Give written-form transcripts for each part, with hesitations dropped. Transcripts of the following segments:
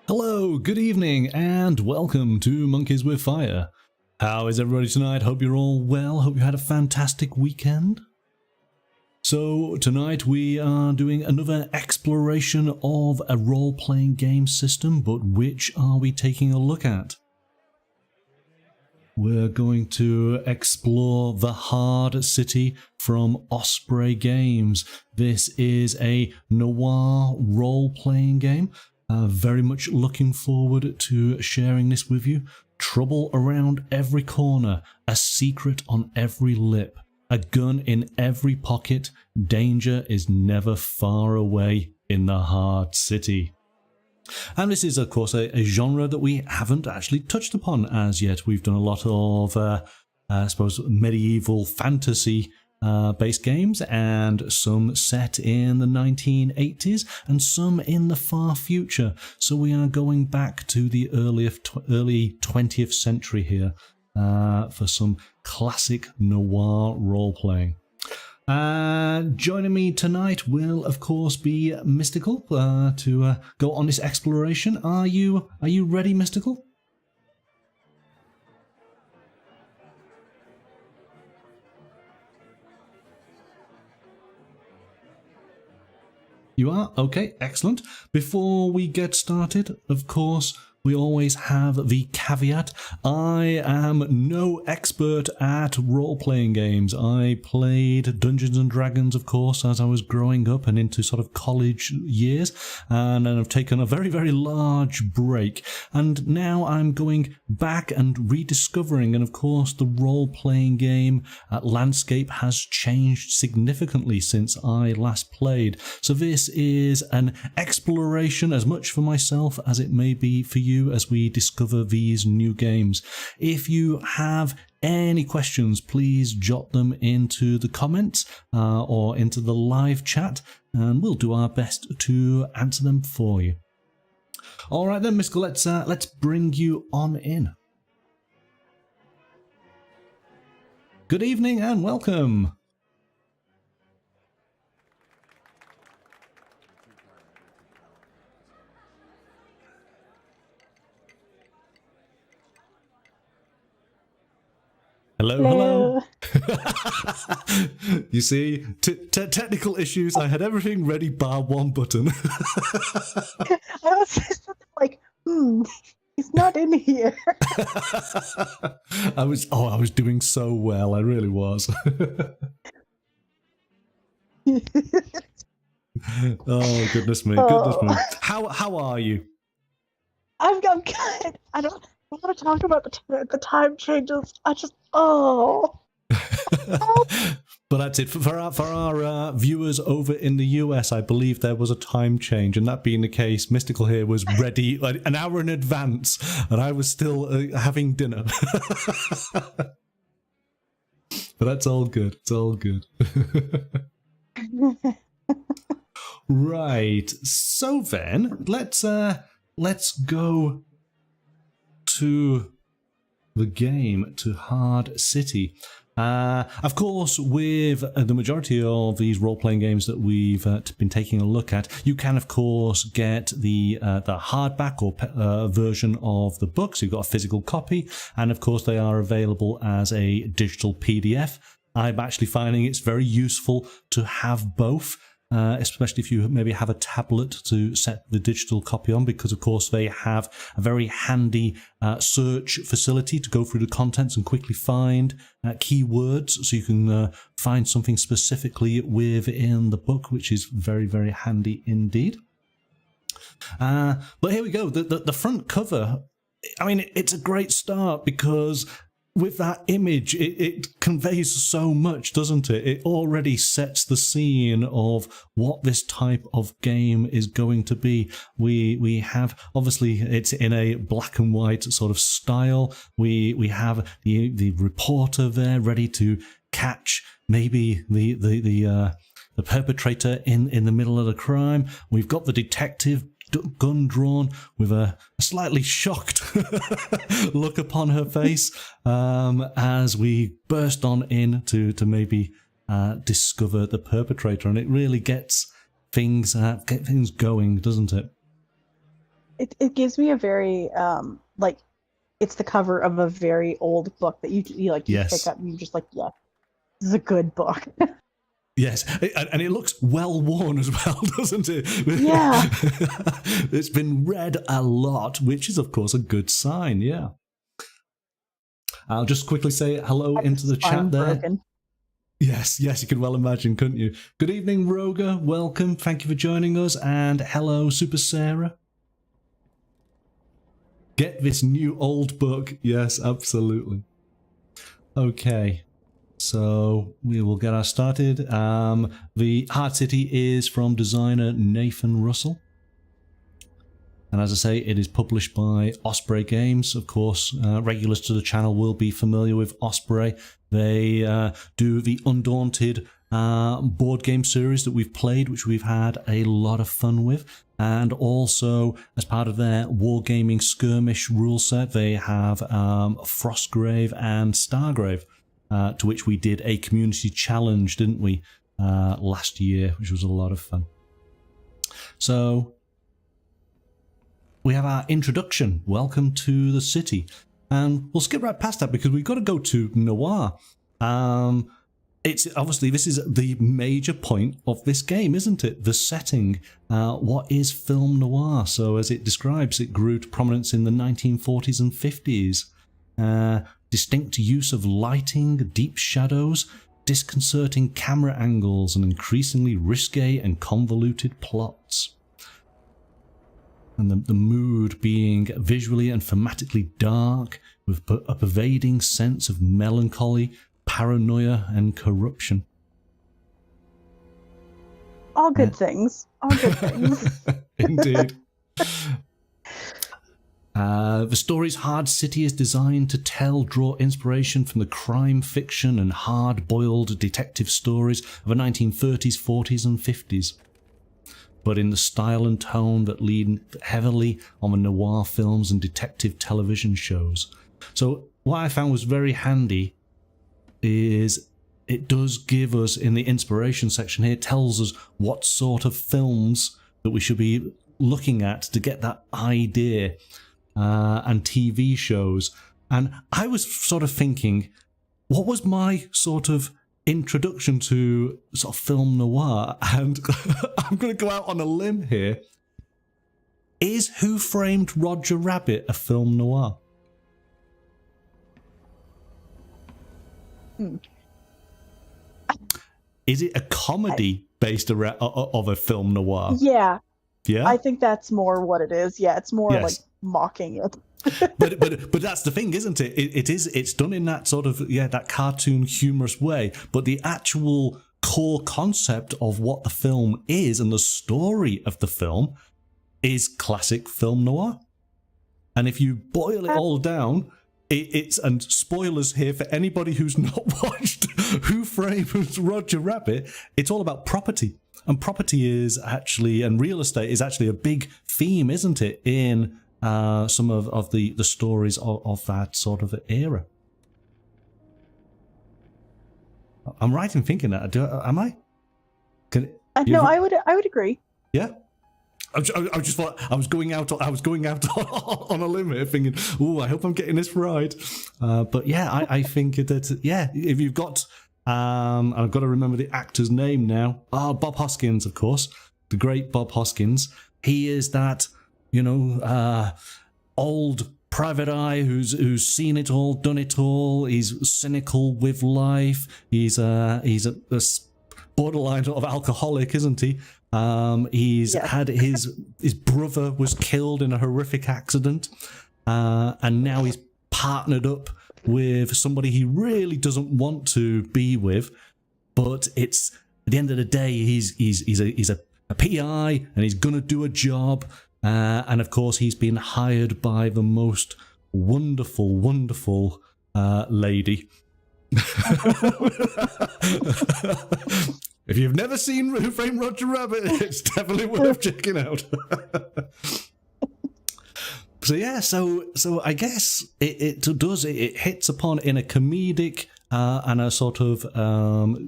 Hello, good evening, and welcome to Monkeys with Fire. How is everybody tonight? Hope you're all well. Hope you had a fantastic weekend. So tonight we are doing another exploration of a role-playing game system, but which are we taking a look at? We're going to explore the Hard City from Osprey Games. This is a noir role-playing game. Very much looking forward to sharing this with you. Trouble around every corner, a secret on every lip, a gun in every pocket. Danger is never far away in the Hard City. And this is, of course, a genre that we haven't actually touched upon as yet. We've done a lot of, I suppose, medieval fantasy based games, and some set in the 1980s and some in the far future. So we are going back to the early 20th century here for some classic noir role-playing. Joining me tonight will, of course, be Mystical to go on this exploration. Are you ready, Mystical? You are? Okay, excellent. Before we get started, of course, we always have the caveat. I am no expert at role-playing games. I played Dungeons and Dragons, of course, as I was growing up and into sort of college years, and then I've taken a very, very large break. And now I'm going back and rediscovering, and of course, the role-playing game landscape has changed significantly since I last played. So this is an exploration as much for myself as it may be for you as we discover these new games. If you have any questions, please jot them into the comments or into the live chat, and we'll do our best to answer them for you. All right then, Mystical, let's bring you on in. Good evening and welcome. Hello. You see, technical issues. I had everything ready bar one button. I was just like, he's not in here. I was doing so well. I really was. Oh goodness me, goodness me. How are you? I'm good. I don't want to talk about the time changes. But that's it for our viewers over in the US. I believe there was a time change, and that being the case, Mystical here was ready an hour in advance, and I was still having dinner. But that's all good. It's all good. Right. So then, let's go to the game, to Hard City. Of course, with the majority of these role-playing games that we've been taking a look at, you can, of course, get the hardback or version of the book. So you've got a physical copy, and of course, they are available as a digital PDF. I'm actually finding it's very useful to have both. Especially if you maybe have a tablet to set the digital copy on, because of course they have a very handy search facility to go through the contents and quickly find keywords, so you can find something specifically within the book, which is very, very handy indeed. But here we go, the front cover. I mean, it's a great start because with that image, it conveys so much, doesn't it? It already sets the scene of what this type of game is going to be. We have, obviously, it's in a black and white sort of style. We have the reporter there ready to catch maybe the perpetrator in the middle of the crime. We've got the detective, gun drawn, with a slightly shocked look upon her face as we burst on in to maybe discover the perpetrator, and it really gets things going, doesn't it? it gives me a very like it's the cover of a very old book that you like you pick Yes. up and you're just like, yeah, this is a good book. Yes, and it looks well worn as well, doesn't it? Yeah. It's been read a lot, which is, of course, a good sign, yeah. I'll just quickly say hello into the chat there. Broken. Yes, you can well imagine, couldn't you? Good evening, Roga. Welcome. Thank you for joining us. And hello, Super Sarah. Get this new old book. Yes, absolutely. Okay. So we will get us started. The Hard City is from designer Nathan Russell. And as I say, it is published by Osprey Games. Of course, regulars to the channel will be familiar with Osprey. They do the Undaunted board game series that we've played, which we've had a lot of fun with. And also, as part of their wargaming skirmish rule set, they have Frostgrave and Stargrave. To which we did a community challenge, didn't we, last year, which was a lot of fun. So, we have our introduction. Welcome to the city. And we'll skip right past that because we've got to go to Noir. It's obviously, this is the major point of this game, isn't it? The setting. What is film noir? So, as it describes, it grew to prominence in the 1940s and 50s. Distinct use of lighting, deep shadows, disconcerting camera angles, and increasingly risque and convoluted plots. And the mood being visually and thematically dark, with a pervading sense of melancholy, paranoia, and corruption. All good things. All good things. Indeed. The story's Hard City is designed to draw inspiration from the crime fiction and hard-boiled detective stories of the 1930s, 40s and 50s, but in the style and tone that lean heavily on the noir films and detective television shows. So what I found was very handy is it does give us, in the inspiration section here, tells us what sort of films that we should be looking at to get that idea. And TV shows. And I was sort of thinking, what was my sort of introduction to sort of film noir? And I'm going to go out on a limb here. Is Who Framed Roger Rabbit a film noir? Is it a comedy based around of a film noir? Yeah. Yeah? I think that's more what it is. Yeah, it's more like mocking it. but that's the thing, isn't it? It's done in that sort of that cartoon humorous way, but the actual core concept of what the film is and the story of the film is classic film noir. And if you boil it all down, it's and spoilers here for anybody who's not watched Who Framed Roger Rabbit, it's all about property. And property is actually, and real estate is actually a big theme, isn't it, in some of the stories of that sort of era. I'm right in thinking that. Am I? No, I would agree. Yeah. I just thought I was going out on a limb here, thinking, "Oh, I hope I'm getting this right." But yeah, I think that if you've got, I've got to remember the actor's name now. Bob Hoskins, of course, the great Bob Hoskins. He is that, old private eye who's seen it all, done it all. He's cynical with life. He's a borderline sort of alcoholic, isn't he? He's had his brother was killed in a horrific accident, and now he's partnered up with somebody he really doesn't want to be with, but it's at the end of the day he's a PI and he's gonna do a job, and of course he's been hired by the most wonderful lady. If you've never seen Who Framed Roger Rabbit, it's definitely worth checking out. So I guess it hits upon in a comedic and a sort of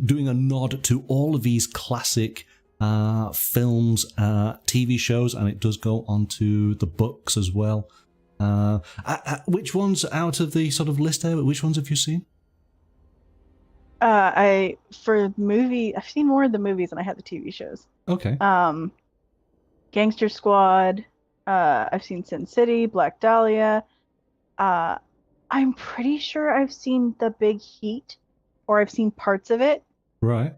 doing a nod to all of these classic films, TV shows, and it does go on to the books as well. Which ones out of the sort of list there, which ones have you seen? For movie, I've seen more of the movies than I have the TV shows. Okay. Gangster Squad. I've seen Sin City, Black Dahlia. I'm pretty sure I've seen The Big Heat, or I've seen parts of it. Right.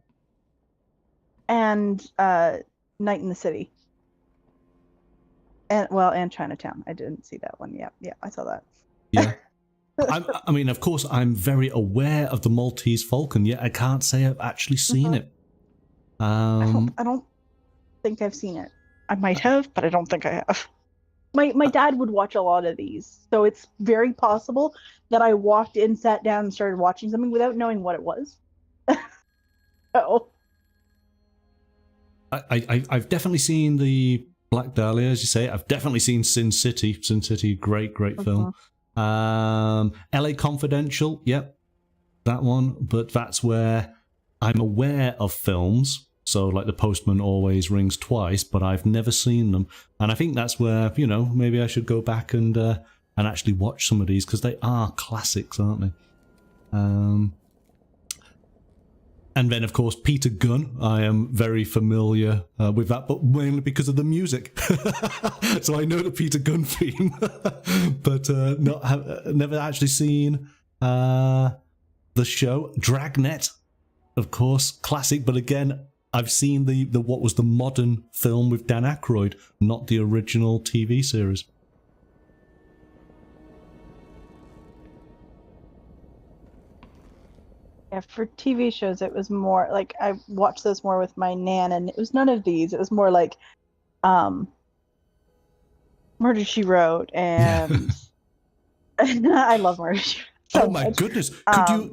And Night in the City. And Chinatown. I didn't see that one. Yeah, I saw that. Yeah. I mean, of course, I'm very aware of the Maltese Falcon, yet I can't say I've actually seen it. I don't think I've seen it. I might have, but I don't think I have. My dad would watch a lot of these, so it's very possible that I walked in, sat down, and started watching something without knowing what it was. So I've definitely seen the Black Dahlia, as you say. I've definitely seen Sin City. Sin City, great film. LA Confidential, yep, that one. But that's where I'm aware of films. So, like The Postman Always Rings Twice, but I've never seen them. And I think that's where, maybe I should go back and actually watch some of these, because they are classics, aren't they? And then, of course, Peter Gunn. I am very familiar with that, but mainly because of the music. So I know the Peter Gunn theme, but never actually seen the show. Dragnet, of course, classic. But again, I've seen the what was the modern film with Dan Aykroyd, not the original TV series. yeah, for TV shows, it was more like I watched those more with my nan, and it was none of these. It was more like Murder, She Wrote, and I love Murder, She Wrote so oh my much. Goodness!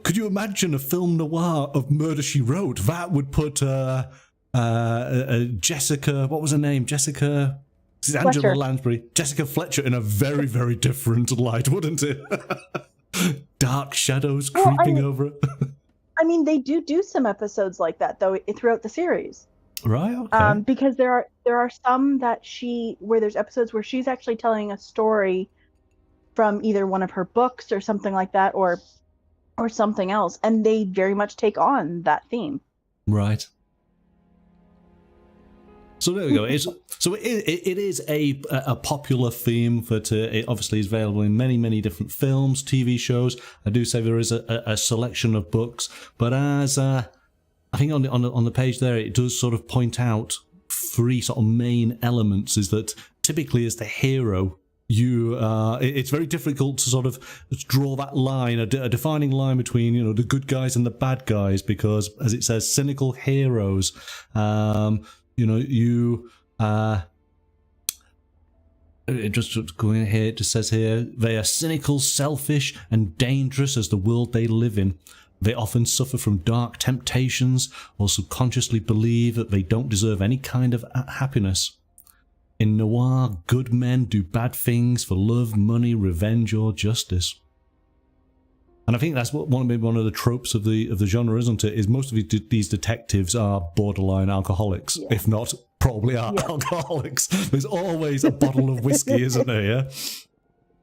Could you imagine a film noir of Murder, She Wrote? That would put Jessica. What was her name? Jessica. This is Angela Lansbury. Jessica Fletcher in a very, very different light, wouldn't it? Dark shadows creeping over it. I mean, they do some episodes like that though throughout the series. Right. Okay. Because there are some that where there's episodes where she's actually telling a story from either one of her books or something like that, or something else, and they very much take on that theme. Right. So there we go. It is a popular theme that it obviously is available in many different films, TV shows. I do say there is a selection of books, but as I think on the page there, it does sort of point out three sort of main elements. Is that typically as the hero, it's very difficult to sort of draw that line, a defining line between the good guys and the bad guys, because as it says, cynical heroes. Just going here, it just says here, they are cynical, selfish, and dangerous as the world they live in. They often suffer from dark temptations or subconsciously believe that they don't deserve any kind of happiness. In noir, good men do bad things for love, money, revenge, or justice. And I think that's one of the tropes of the genre, isn't it? Is most of these detectives are borderline alcoholics, if not probably are alcoholics. There's always a bottle of whiskey, isn't there? Yeah.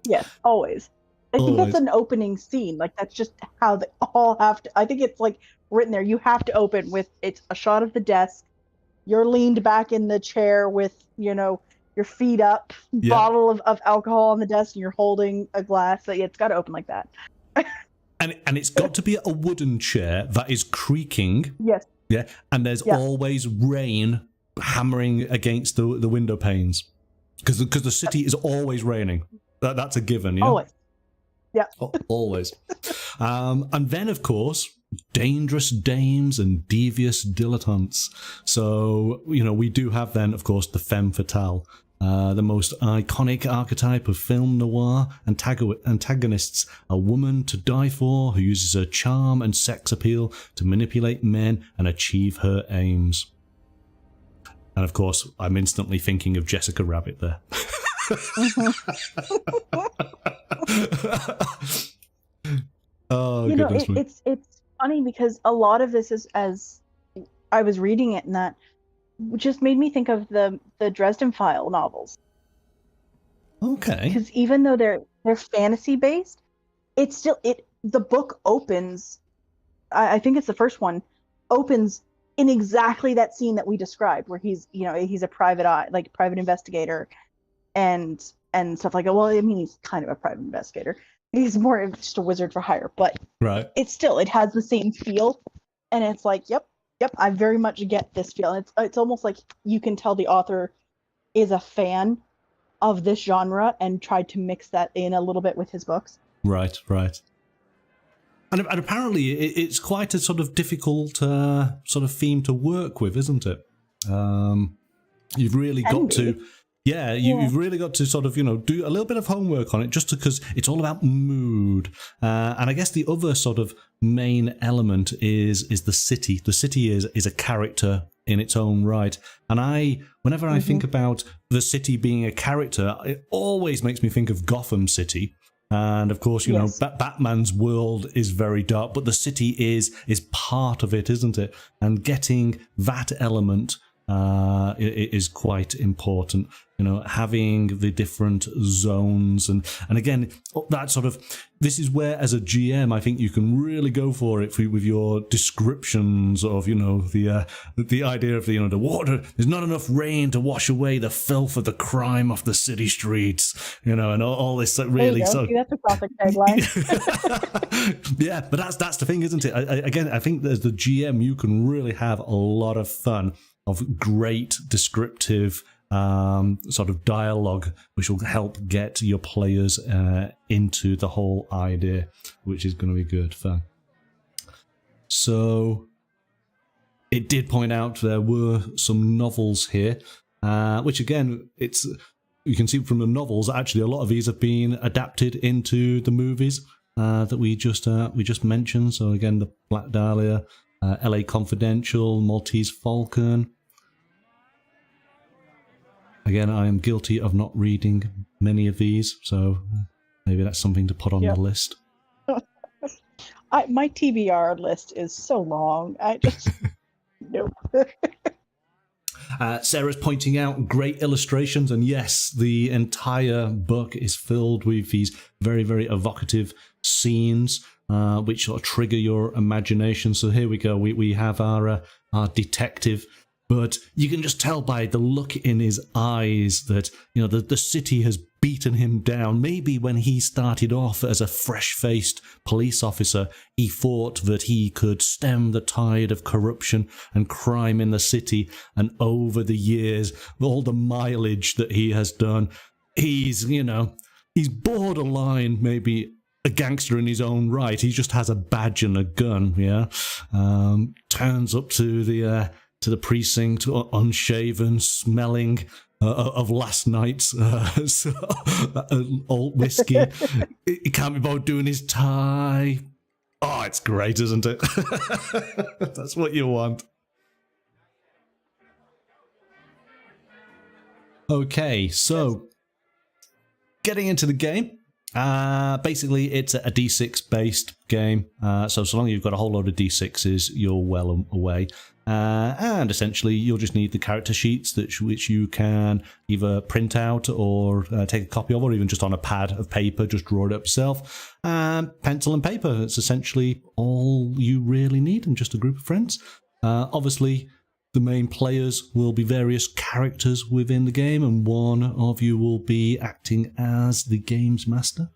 Yes, always. I think that's an opening scene. Like that's just how they all have to. I think it's like written there. You have to open with it's a shot of the desk. You're leaned back in the chair with your feet up, bottle of alcohol on the desk, and you're holding a glass. So it's got to open like that. And it's got to be a wooden chair that is creaking. Yes. Yeah. And there's always rain hammering against the window panes. Because the city is always raining. That's a given, yeah? Always. Yeah. Always. And then, of course, dangerous dames and devious dilettantes. So, we do have then, of course, the femme fatale. The most iconic archetype of film noir antagonists, a woman to die for who uses her charm and sex appeal to manipulate men and achieve her aims. And of course, I'm instantly thinking of Jessica Rabbit there. Oh, goodness me. It's funny because a lot of this is, as I was reading it, and that just made me think of the Dresden File novels. Okay. Because even though they're fantasy based, it's still the book opens. I think it's the first one opens in exactly that scene that we described, where he's a private eye, like private investigator, and stuff like that. Well, I mean, he's kind of a private investigator. He's more of just a wizard for hire, but Right. it has the same feel, and it's like, yep, I very much get this feel. And it's almost like you can tell the author is a fan of this genre and tried to mix that in a little bit with his books. Right. And apparently it's quite a sort of difficult sort of theme to work with, isn't it? You've really got to... Yeah, you've really got to sort of, do a little bit of homework on it, just because it's all about mood. And I guess the other sort of main element is the city. The city is a character in its own right. And whenever I think about the city being a character, it always makes me think of Gotham City. And of course, Batman's world is very dark, but the city is part of it, isn't it? And getting that element is quite important. Having the different zones and again, that sort of, this is where as a GM I think you can really go for it with your descriptions of the idea of the water. There's not enough rain to wash away the filth of the crime off the city streets, and all this really sort of... that's a classic tagline. Yeah, but that's the thing, isn't it? I think as the GM you can really have a lot of fun of great descriptive sort of dialogue, which will help get your players into the whole idea, which is going to be good fun. So it did point out there were some novels here, which again, you can see from the novels, actually a lot of these have been adapted into the movies that we just mentioned. So again, the Black Dahlia, LA Confidential, Maltese Falcon. Again, I am guilty of not reading many of these, so maybe that's something to put on the list. My TBR list is so long. I just... Nope. Sarah's pointing out great illustrations, and yes, the entire book is filled with these very, very evocative scenes, which sort of trigger your imagination. So here we go. We have our detective, but you can just tell by the look in his eyes that the city has beaten him down. Maybe when he started off as a fresh-faced police officer, he thought that he could stem the tide of corruption and crime in the city, and over the years, all the mileage that he has done, he's borderline maybe a gangster in his own right. He just has a badge and a gun, turns up to the precinct unshaven, smelling of last night's old whiskey. He can't be bothered doing his tie. Oh, it's great, isn't it? That's what you want. Okay, so getting into the game. Basically, it's a D6 based game. So long as you've got a whole load of D6s, you're well away. And essentially, you'll just need the character sheets which you can either print out or take a copy of, or even just on a pad of paper, just draw it up yourself. Pencil and paper, it's essentially all you really need, and just a group of friends. Obviously, the main players will be various characters within the game, and one of you will be acting as the games master.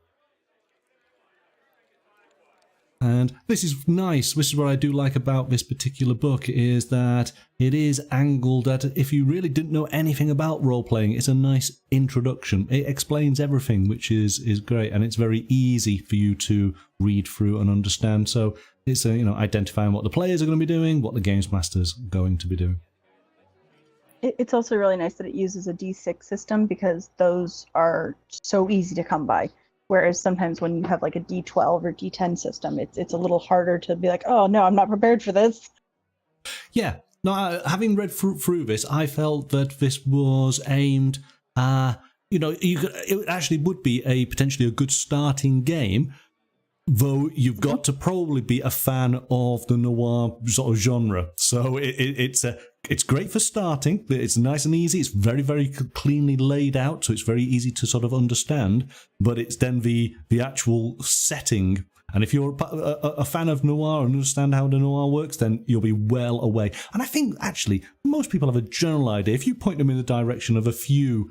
And this is nice. This is what I do like about this particular book, is that it is angled at, if you really didn't know anything about role-playing, it's a nice introduction. It explains everything, which is great, and it's very easy for you to read through and understand. So it's identifying what the players are going to be doing, what the games master's going to be doing. It's also really nice that it uses a D6 system, because those are so easy to come by. Whereas sometimes when you have like a D12 or D10 system, it's a little harder to be like, oh no, I'm not prepared for this. Yeah, no, having read through this, I felt that this was aimed, it actually would be potentially a good starting game, though you've got to probably be a fan of the noir sort of genre. So it's a it's great for starting. It's nice and easy. It's very, very cleanly laid out, so it's very easy to sort of understand. But it's then the actual setting. And if you're a fan of noir and understand how the noir works, then you'll be well away. And I think, actually, most people have a general idea. If you point them in the direction of a few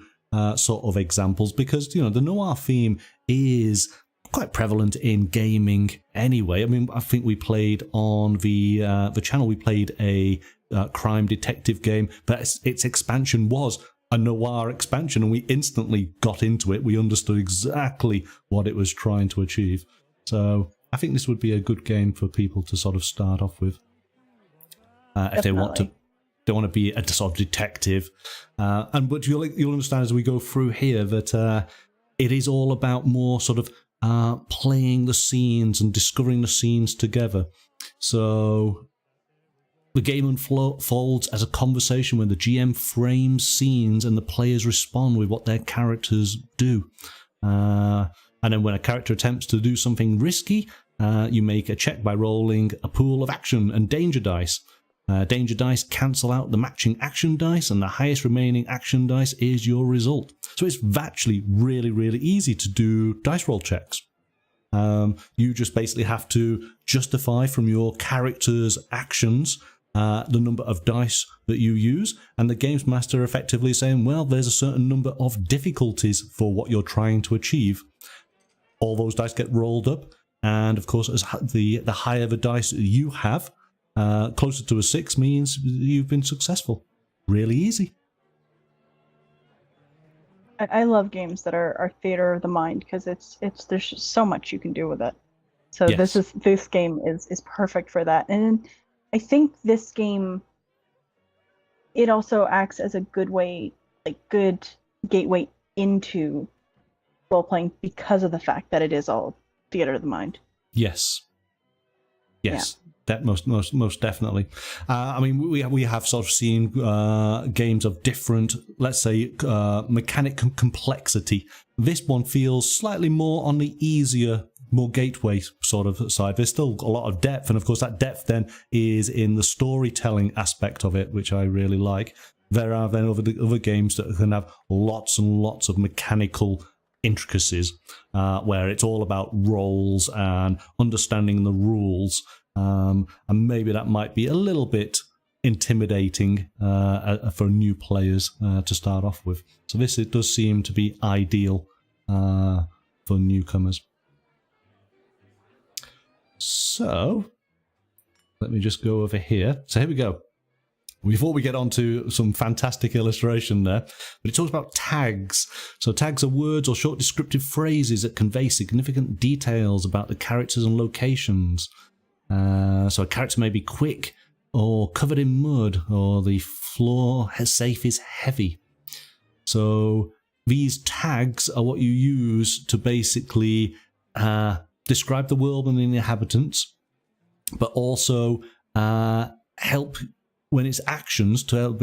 sort of examples, because, you know, the noir theme is quite prevalent in gaming anyway. I mean, I think we played on the channel, we played a crime detective game, but its expansion was a noir expansion, and we instantly got into it. We understood exactly what it was trying to achieve. So I think this would be a good game for people to sort of start off with, if they want to be a sort of detective. But you'll understand as we go through here that it is all about more sort of playing the scenes and discovering the scenes together. So the game unfolds as a conversation when the GM frames scenes and the players respond with what their characters do. And then when a character attempts to do something risky, you make a check by rolling a pool of action and danger dice. Danger dice cancel out the matching action dice, and the highest remaining action dice is your result. So it's actually really, really easy to do dice roll checks. You just basically have to justify from your character's actions the number of dice that you use, and the games master effectively saying, well, there's a certain number of difficulties for what you're trying to achieve. All those dice get rolled up, and of course, as the higher the dice you have, closer to a 6 means you've been successful. Really easy. I love games that are theater of the mind, because there's just so much you can do with it. So yes. this game is perfect for that. And I think this game, it also acts as a good gateway into role playing, because of the fact that it is all theater of the mind. Yes. Yeah. That most definitely. I mean, we have sort of seen games of different, let's say, mechanic complexity. This one feels slightly more on the easier, more gateway sort of side. There's still a lot of depth, and of course that depth then is in the storytelling aspect of it, which I really like. There are then other games that can have lots and lots of mechanical intricacies, where it's all about roles and understanding the rules. And maybe that might be a little bit intimidating for new players to start off with. So it does seem to be ideal for newcomers. So let me just go over here. So here we go. Before we get on to some fantastic illustration there, but it talks about tags. So tags are words or short descriptive phrases that convey significant details about the characters and locations. So a character may be quick or covered in mud, or the floor safe is heavy. So these tags are what you use to basically describe the world and the inhabitants, but also help when it's actions to help.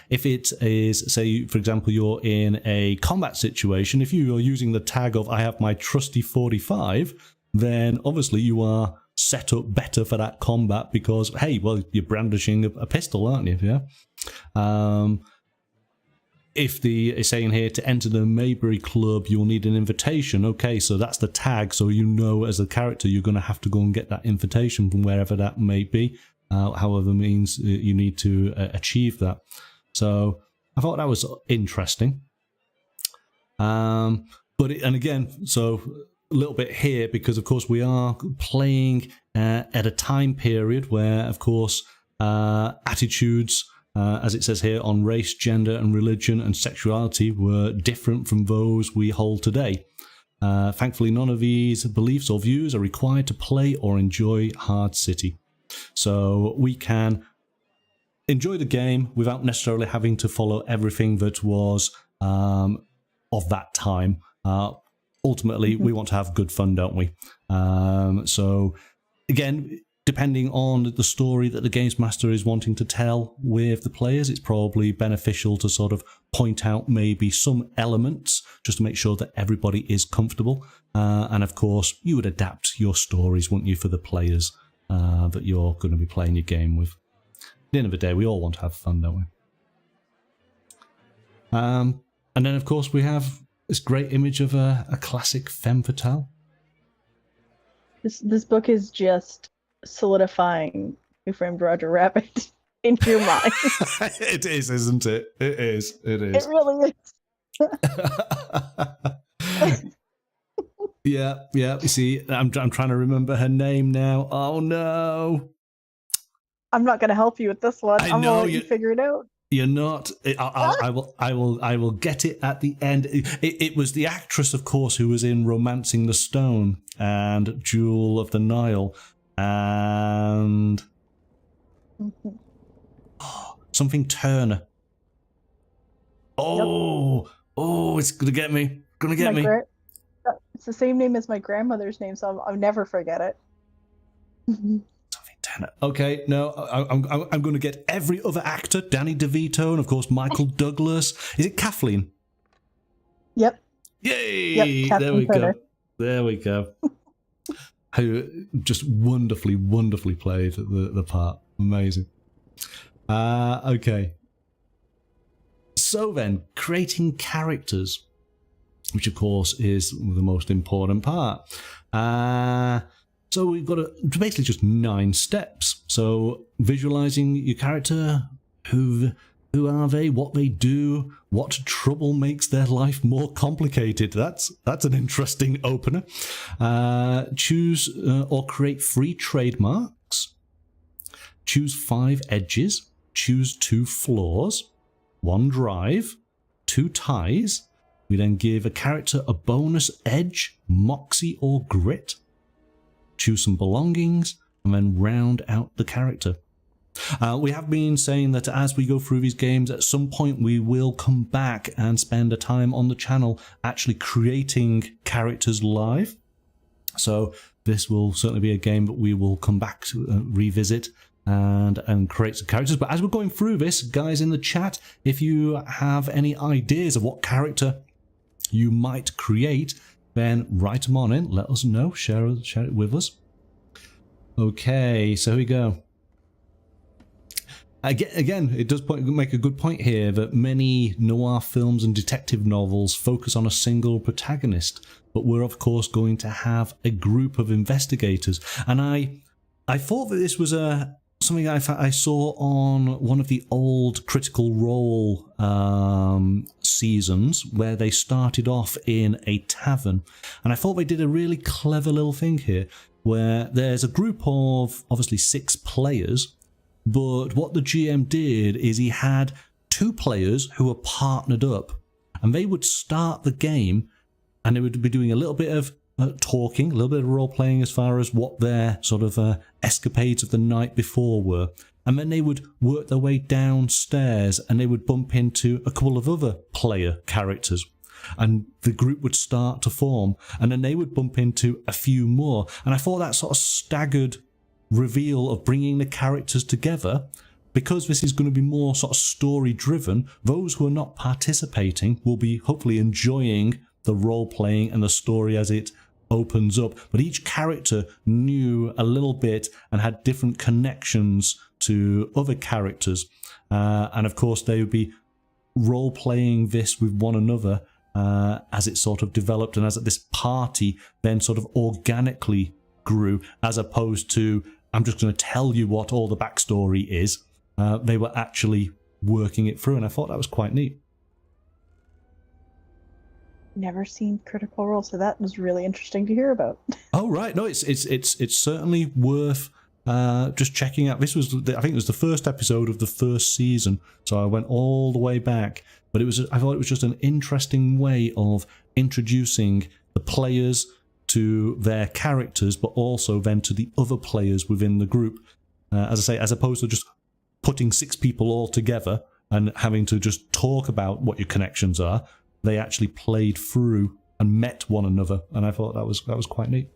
If it is, say, for example, you're in a combat situation, if you are using the tag of "I have my trusty 45," then obviously you are set up better for that combat, because, hey, well, you're brandishing a pistol, aren't you? Yeah. If it's saying here to enter the Maybury Club, you'll need an invitation. Okay, so that's the tag, so you know as a character you're going to have to go and get that invitation from wherever that may be, however means you need to achieve that. So I thought that was interesting. And again, so a little bit here, because of course we are playing at a time period where, of course, attitudes, as it says here, on race, gender and religion and sexuality were different from those we hold today. Thankfully, none of these beliefs or views are required to play or enjoy Hard City. So we can enjoy the game without necessarily having to follow everything that was of that time. Ultimately, we want to have good fun, don't we? So, again, depending on the story that the games master is wanting to tell with the players, it's probably beneficial to sort of point out maybe some elements just to make sure that everybody is comfortable. And of course, you would adapt your stories, wouldn't you, for the players that you're going to be playing your game with. the end of the day, we all want to have fun, don't we? And then, of course, we have this great image of a classic femme fatale. This book is just solidifying Who Framed Roger Rabbit in your mind. It is, isn't it? It is. It is. It really is. Yeah. You see, I'm trying to remember her name now. Oh no! I'm not going to help you with this one. I'm gonna let you figure it out. You're not. I will get it at the end. It was the actress, of course, who was in *Romancing the Stone* and *Jewel of the Nile*, and something Turner. Oh, it's gonna get me. It's the same name as my grandmother's name, so I'll never forget it. Okay, no, I'm going to get every other actor, Danny DeVito, and of course Michael Douglas. Is it Kathleen? Yep. Yay! Yep, there we go. There we go. Who just wonderfully played the part. Amazing. Okay. So then, creating characters, which of course is the most important part. So we've got basically just 9 steps. So visualizing your character, who are they, what they do, what trouble makes their life more complicated. That's an interesting opener. Choose or create 3 trademarks. Choose 5 edges. Choose 2 flaws. 1 drive. 2 ties. We then give a character a bonus edge, moxie or grit. Choose some belongings, and then round out the character. We have been saying that as we go through these games, at some point we will come back and spend a time on the channel actually creating characters live. So this will certainly be a game that we will come back to revisit and create some characters. But as we're going through this, guys in the chat, if you have any ideas of what character you might create, then write them on in, let us know, share it with us. Okay, so here we go. Again, it does make a good point here that many noir films and detective novels focus on a single protagonist, but we're of course going to have a group of investigators. And I thought that this was something I saw on one of the old Critical Role seasons, where they started off in a tavern, and I thought they did a really clever little thing here, where there's a group of obviously 6 players, but what the GM did is he had 2 players who were partnered up, and they would start the game and they would be doing a little bit of talking, a little bit of role playing as far as what their sort of escapades of the night before were, and then they would work their way downstairs and they would bump into a couple of other player characters, and the group would start to form, and then they would bump into a few more. And I thought that sort of staggered reveal of bringing the characters together, because this is going to be more sort of story driven, those who are not participating will be hopefully enjoying the role playing and the story as it opens up, but each character knew a little bit and had different connections to other characters, and of course they would be role playing this with one another as it sort of developed, and as this party then sort of organically grew, as opposed to I'm just going to tell you what all the backstory is. They were actually working it through, and I thought that was quite neat. Never seen Critical Role, so that was really interesting to hear about. Oh right, no, it's certainly worth just checking out. This was I think it was the first episode of the first season, so I went all the way back. But I thought it was just an interesting way of introducing the players to their characters, but also then to the other players within the group. As I say, as opposed to just putting 6 people all together and having to just talk about what your connections are, they actually played through and met one another, and I thought that was quite neat.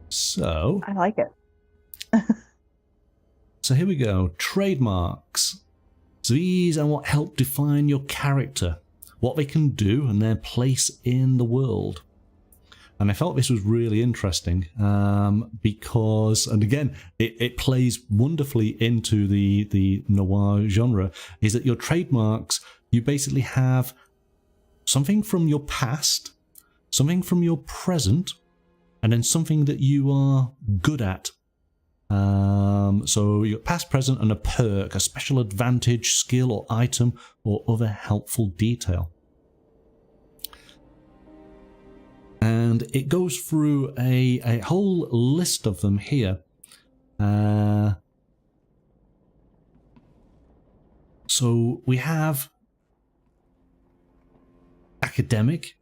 So I like it. So here we go. Trademarks. So these are what help define your character, what they can do, and their place in the world. And I felt this was really interesting because, and again, it plays wonderfully into the noir genre, is that your trademarks, you basically have something from your past, something from your present, and then something that you are good at. So your past, present, and a perk, a special advantage, skill or item, or other helpful detail. And it goes through a whole list of them here. So we have academic.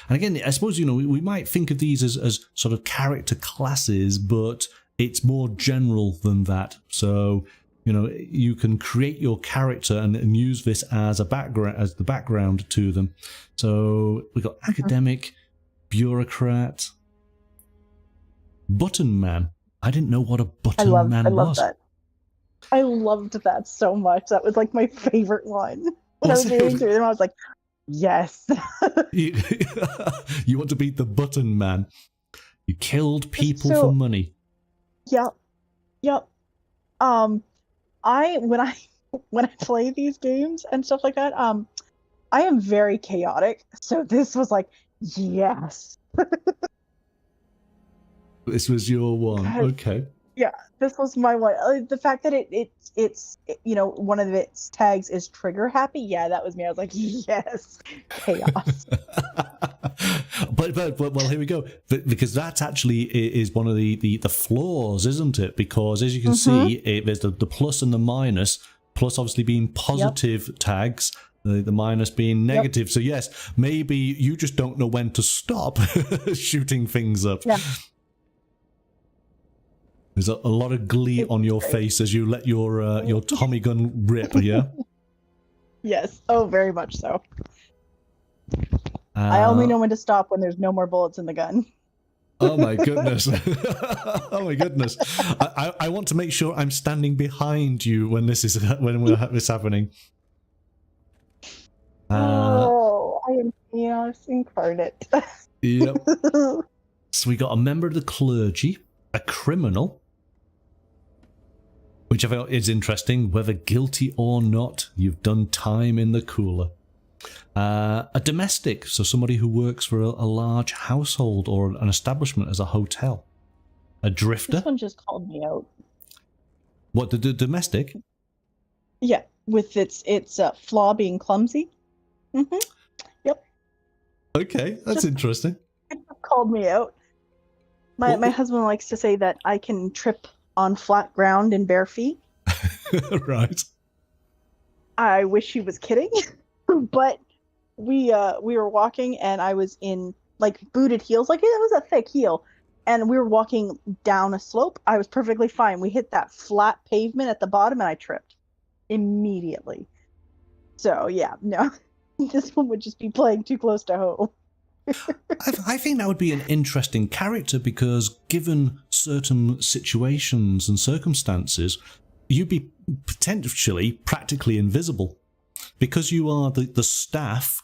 And again, I suppose, we might think of these as sort of character classes, but it's more general than that. So, you can create your character and use this as a background, as the background to them. So we've got academic, bureaucrat, button man. I didn't know what a button man was. I love that. I loved that so much. That was like my favorite one. When I was reading through them, I was like, yes. You want to be the button man. You killed people for money. Yep. When I play these games and stuff like that, I am very chaotic. So this was like, yes. This was your one. Okay. Yeah, this was my one. The fact that it's one of its tags is trigger happy. Yeah, that was me. I was like, yes, chaos. but well, here we go. Because that actually is one of the flaws, isn't it? Because as you can see, there's the plus and the minus. Plus, obviously, being positive tags. The minus being negative. So yes, maybe you just don't know when to stop shooting things up. Yeah. There's a lot of glee on your face as you let your Tommy gun rip, yeah? Yes. Oh, very much so. I only know when to stop when there's no more bullets in the gun. Oh my goodness. Oh my goodness. I want to make sure I'm standing behind you when this is happening. I am chaos incarnate. Yep. So we got a member of the clergy, a criminal, which I felt is interesting, whether guilty or not, you've done time in the cooler. A domestic, so somebody who works for a large household or an establishment as a hotel. A drifter. This one just called me out. What, the domestic? Yeah, with its flaw being clumsy. Yep. Okay, that's interesting. It called me out. My husband likes to say that I can trip on flat ground in bare feet. Right. I wish he was kidding, but we were walking and I was in like booted heels, like it was a thick heel, and we were walking down a slope. I was perfectly fine. We hit that flat pavement at the bottom and I tripped immediately. So yeah, no, this one would just be playing too close to home. I think that would be an interesting character because given certain situations and circumstances, you'd be potentially practically invisible because you are the staff.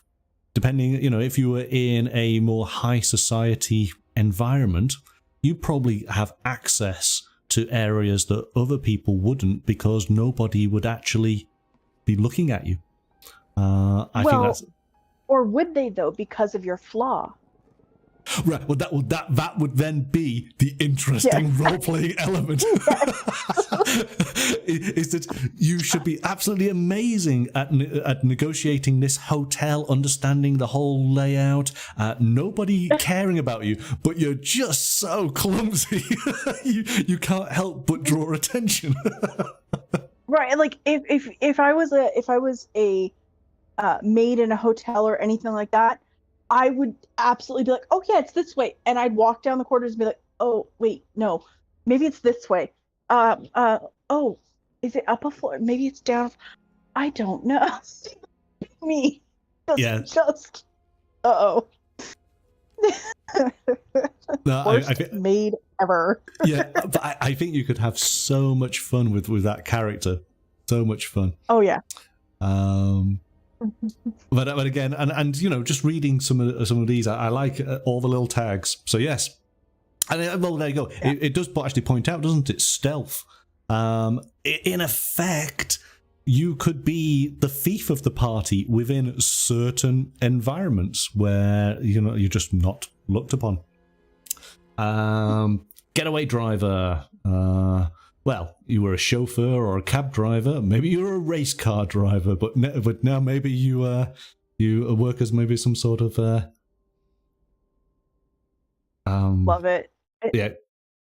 Depending, if you were in a more high society environment, you probably have access to areas that other people wouldn't because nobody would actually be looking at you. I think that's. Or would they though, because of your flaw? Right. Well, that would then be the interesting role-playing element. Is that you should be absolutely amazing at negotiating this hotel, understanding the whole layout, nobody caring about you, but you're just so clumsy. you can't help but draw attention. Right. Like if I was a maid in a hotel or anything like that, I would absolutely be like, oh yeah, it's this way. And I'd walk down the corridors and be like, oh wait, no, maybe it's this way. Oh, is it up a floor? Maybe it's down. I don't know. Me. Just uh-oh. No, Worst maid ever. Yeah, but I think you could have so much fun with that character. So much fun. Oh yeah. But again, and you know, just reading some of these, I like all the little tags. So yes, and well, there you go. Yeah. It does actually point out, doesn't it? Stealth. In effect, you could be the thief of the party within certain environments where you're just not looked upon. Getaway driver. Well, you were a chauffeur or a cab driver. Maybe you were a race car driver, but now maybe you work as maybe some sort of love it. Yeah,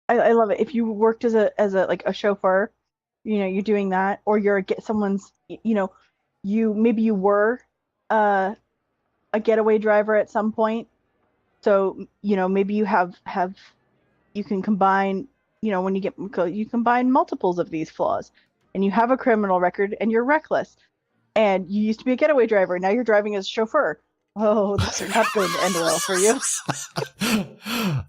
I love it. If you worked as a like a chauffeur, you're doing that, or you're someone's, maybe you were a getaway driver at some point. So maybe you have you can combine, when you combine multiples of these flaws, and you have a criminal record, and you're reckless, and you used to be a getaway driver, now you're driving as a chauffeur. Oh, this is not going to end well for you.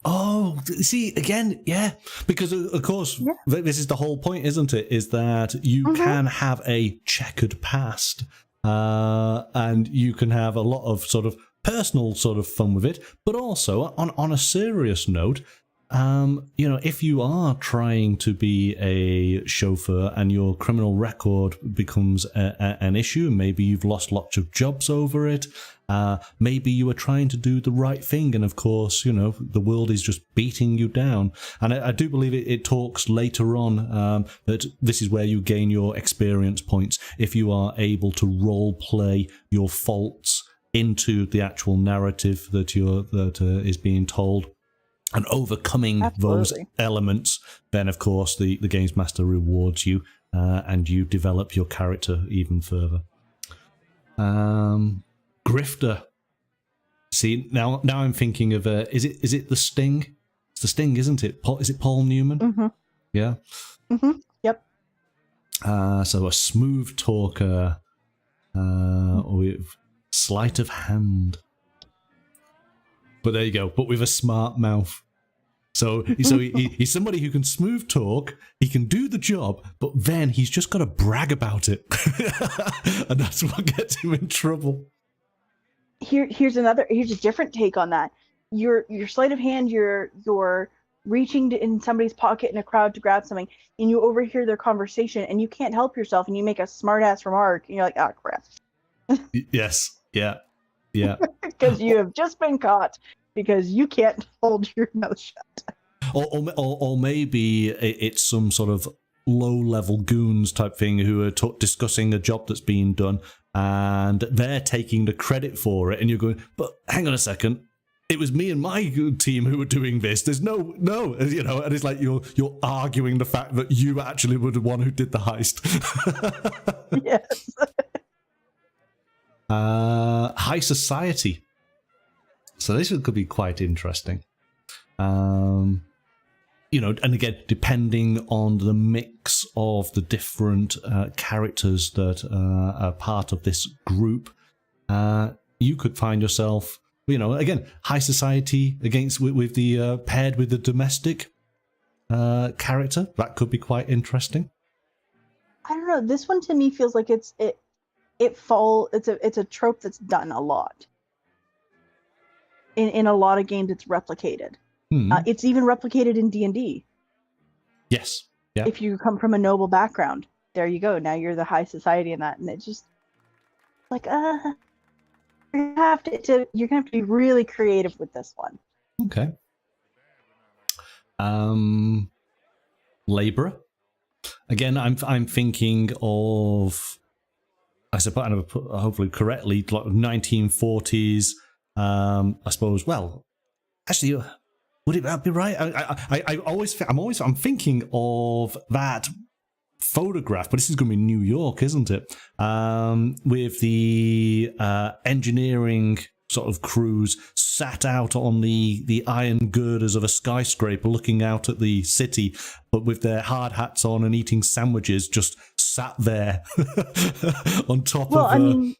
Oh, see, again, yeah, because of course, this is the whole point, isn't it? Is that you can have a checkered past, and you can have a lot of sort of personal sort of fun with it, but also on a serious note, if you are trying to be a chauffeur and your criminal record becomes an issue, maybe you've lost lots of jobs over it, maybe you are trying to do the right thing, and of course, the world is just beating you down. And I do believe it talks later on that this is where you gain your experience points, if you are able to role play your faults into the actual narrative that is being told. And overcoming those elements, then of course the games master rewards you, and you develop your character even further. Grifter. See, now I'm thinking of is it the Sting? It's the Sting, isn't it? Is it Paul Newman? Mm-hmm. Yeah. Mm-hmm. Yep. So a smooth talker with sleight of hand. But there you go. But with a smart mouth. So he's somebody who can smooth talk. He can do the job, but then he's just got to brag about it, and that's what gets him in trouble. Here's a different take on that. Your sleight of hand. You're reaching in somebody's pocket in a crowd to grab something, and you overhear their conversation, and you can't help yourself, and you make a smart ass remark, and you're like, "Ah, crap." Yes. Yeah. Yeah. Because you have just been caught because you can't hold your mouth shut. Or maybe it's some sort of low-level goons type thing who are discussing a job that's being done, and they're taking the credit for it, and you're going, but hang on a second, it was me and my team who were doing this. There's no, and it's like you're arguing the fact that you actually were the one who did the heist. Yes. High society. So this could be quite interesting. And again, depending on the mix of the different characters that are part of this group, you could find yourself, again, high society with the paired with the domestic character. That could be quite interesting. I don't know. This one to me feels like it's a trope that's done a lot. In a lot of games, it's replicated. It's even replicated in D&D. Yes. Yeah. If you come from a noble background, there you go. Now you're the high society in that, and it's just like you're gonna have to be really creative with this one. Okay. Laborer. Again, I'm thinking of, I suppose, hopefully correctly, like 1940s. I suppose. Well, actually, would it be right? I'm thinking of that photograph, but this is going to be New York, isn't it? With the engineering sort of crews sat out on the iron girders of a skyscraper, looking out at the city, but with their hard hats on and eating sandwiches, just sat there on top of. Well, I mean,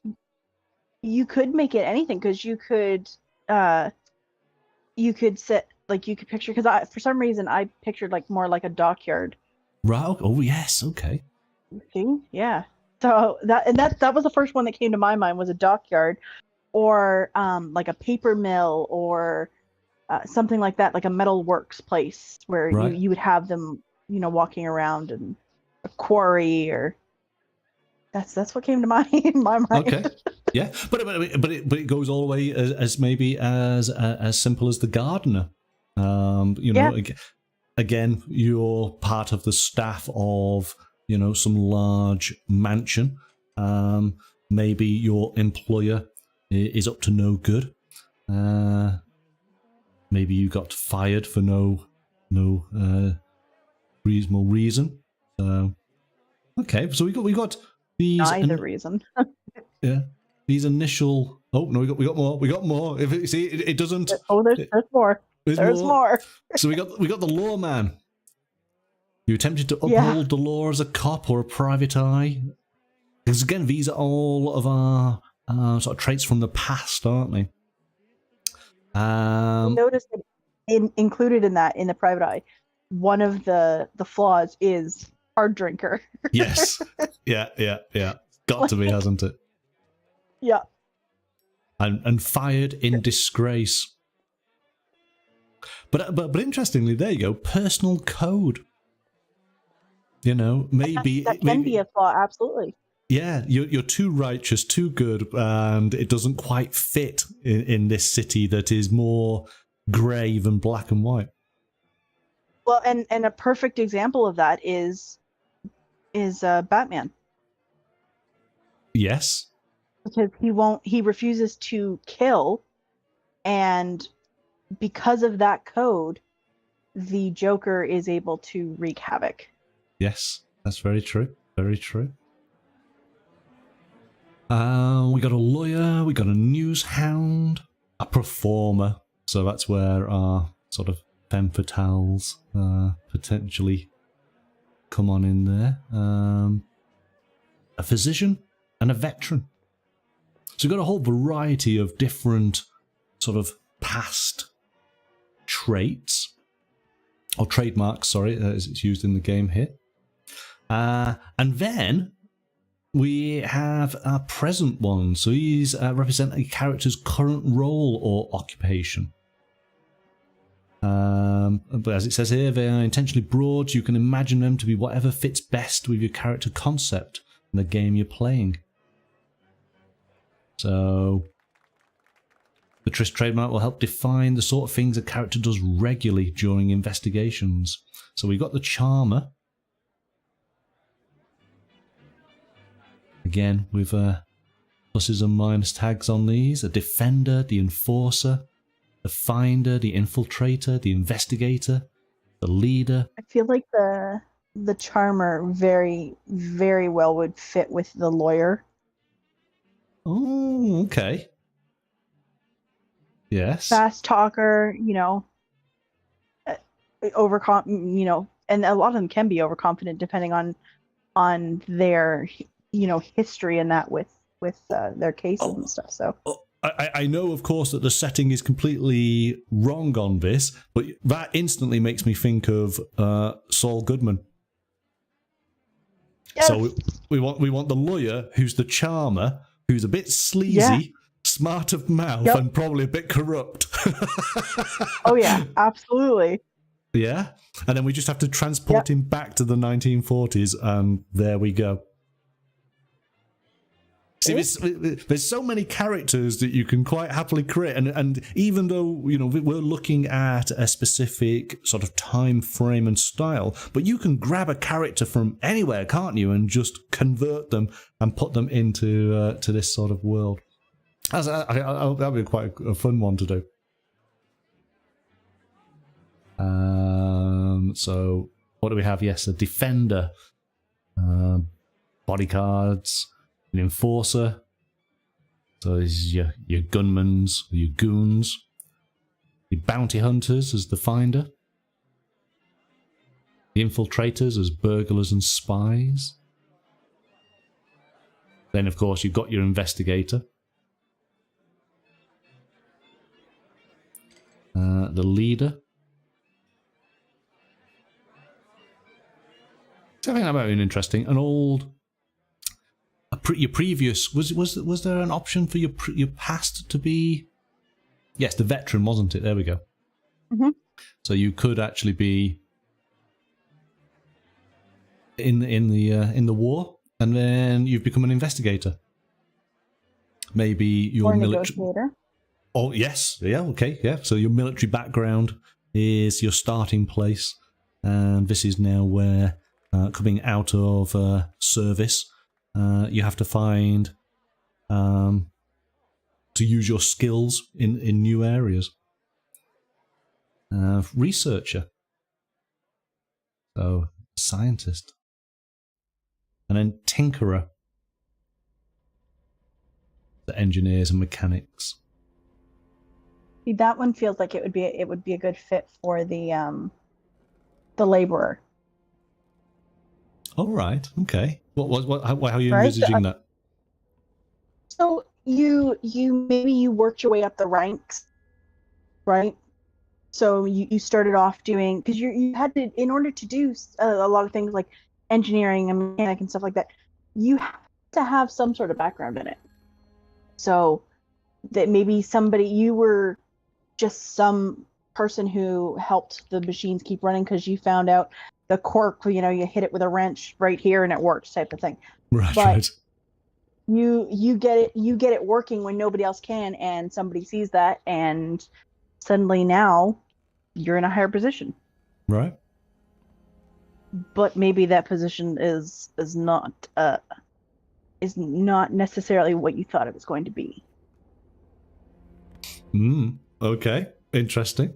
you could make it anything, because you could set, like, you could picture, because for some reason I pictured like more like a dockyard. Right. Oh yes. Okay. See? Yeah. So that was the first one that came to my mind, was a dockyard, or like a paper mill, or something like that, like a metal works place where Right. you would have them, walking around, and a quarry, or that's what came to my mind. Okay. Yeah, but it goes all the way as maybe as simple as the gardener. Yeah. Again, you're part of the staff of some large mansion. Maybe your employer is up to no good. Maybe you got fired for no reasonable reason. So okay, so we got these. Neither reason. Yeah, these initial. Oh no, we got more. We got more. If it doesn't. Oh, there's more. There's more. So we got the lawman. You attempted to uphold Yeah. the law as a cop or a private eye. Because again, these are all of our sort of traits from the past, aren't they? Notice that included in the private eye, one of the flaws is hard drinker. Yes. Yeah. Got to be, hasn't it? Yeah. And fired in disgrace. But interestingly, there you go. Personal code. Maybe that can be a flaw, absolutely. Yeah, you're too righteous, too good, and it doesn't quite fit in this city that is more grey than black and white. Well, and a perfect example of that is Batman. Yes. Because he refuses to kill, and because of that code, the Joker is able to wreak havoc. Yes, that's very true. Very true. We got a lawyer, we got a news hound, a performer. So that's where our sort of femme fatales potentially come on in there. A physician and a veteran. So we've got a whole variety of different sort of past traits, or trademarks, sorry, as it's used in the game here. And then we have our present one. So these represent a character's current role or occupation. But as it says here, they are intentionally broad. So you can imagine them to be whatever fits best with your character concept in the game you're playing. So the Triss trademark will help define the sort of things a character does regularly during investigations. So we've got the Charmer. Again, with pluses and minus tags on these. A Defender, the Enforcer, the Finder, the Infiltrator, the Investigator, the Leader. I feel like the Charmer very, very well would fit with the Lawyer. Oh, okay. Yes. Fast talker, and a lot of them can be overconfident depending on their history and that with their cases and stuff. So I know, of course, that the setting is completely wrong on this, but that instantly makes me think of Saul Goodman. Yes. So we want the lawyer who's the charmer, who's a bit sleazy, smart of mouth, and probably a bit corrupt. Oh yeah, absolutely. Yeah, and then we just have to transport him back to the 1940s, and there we go. See, there's so many characters that you can quite happily create, and even though we're looking at a specific sort of time frame and style, but you can grab a character from anywhere, can't you, and just convert them and put them into to this sort of world. That'd be quite a fun one to do. So what do we have? Yes, a defender, bodyguards. An enforcer, so this is your gunmans, your goons. The bounty hunters as the finder. The infiltrators as burglars and spies. Then, of course, you've got your investigator. The leader. So I think that might be interesting. An old your previous was there an option for your past to be? Yes, the veteran, wasn't it? There we go. Mm-hmm. So you could actually be in the war, and then you've become an investigator. Maybe your negotiator. Oh yes, yeah, okay, yeah. So your military background is your starting place, and this is now where coming out of service, you have to find to use your skills in new areas. Researcher, so scientist, and then tinkerer, the engineers and mechanics. See, that one feels like it would be a good fit for the laborer. All right, okay. How are you envisaging that? So you maybe you worked your way up the ranks, right? So you started off doing, because you had to, in order to do a lot of things like engineering and mechanic and stuff like that, you have to have some sort of background in it. So that maybe you were just some person who helped the machines keep running because you found out the cork, you hit it with a wrench right here and it works, type of thing. Right, but right. You get it working when nobody else can, and somebody sees that, and suddenly now you're in a higher position. Right. But maybe that position is not necessarily what you thought it was going to be. Okay. Interesting.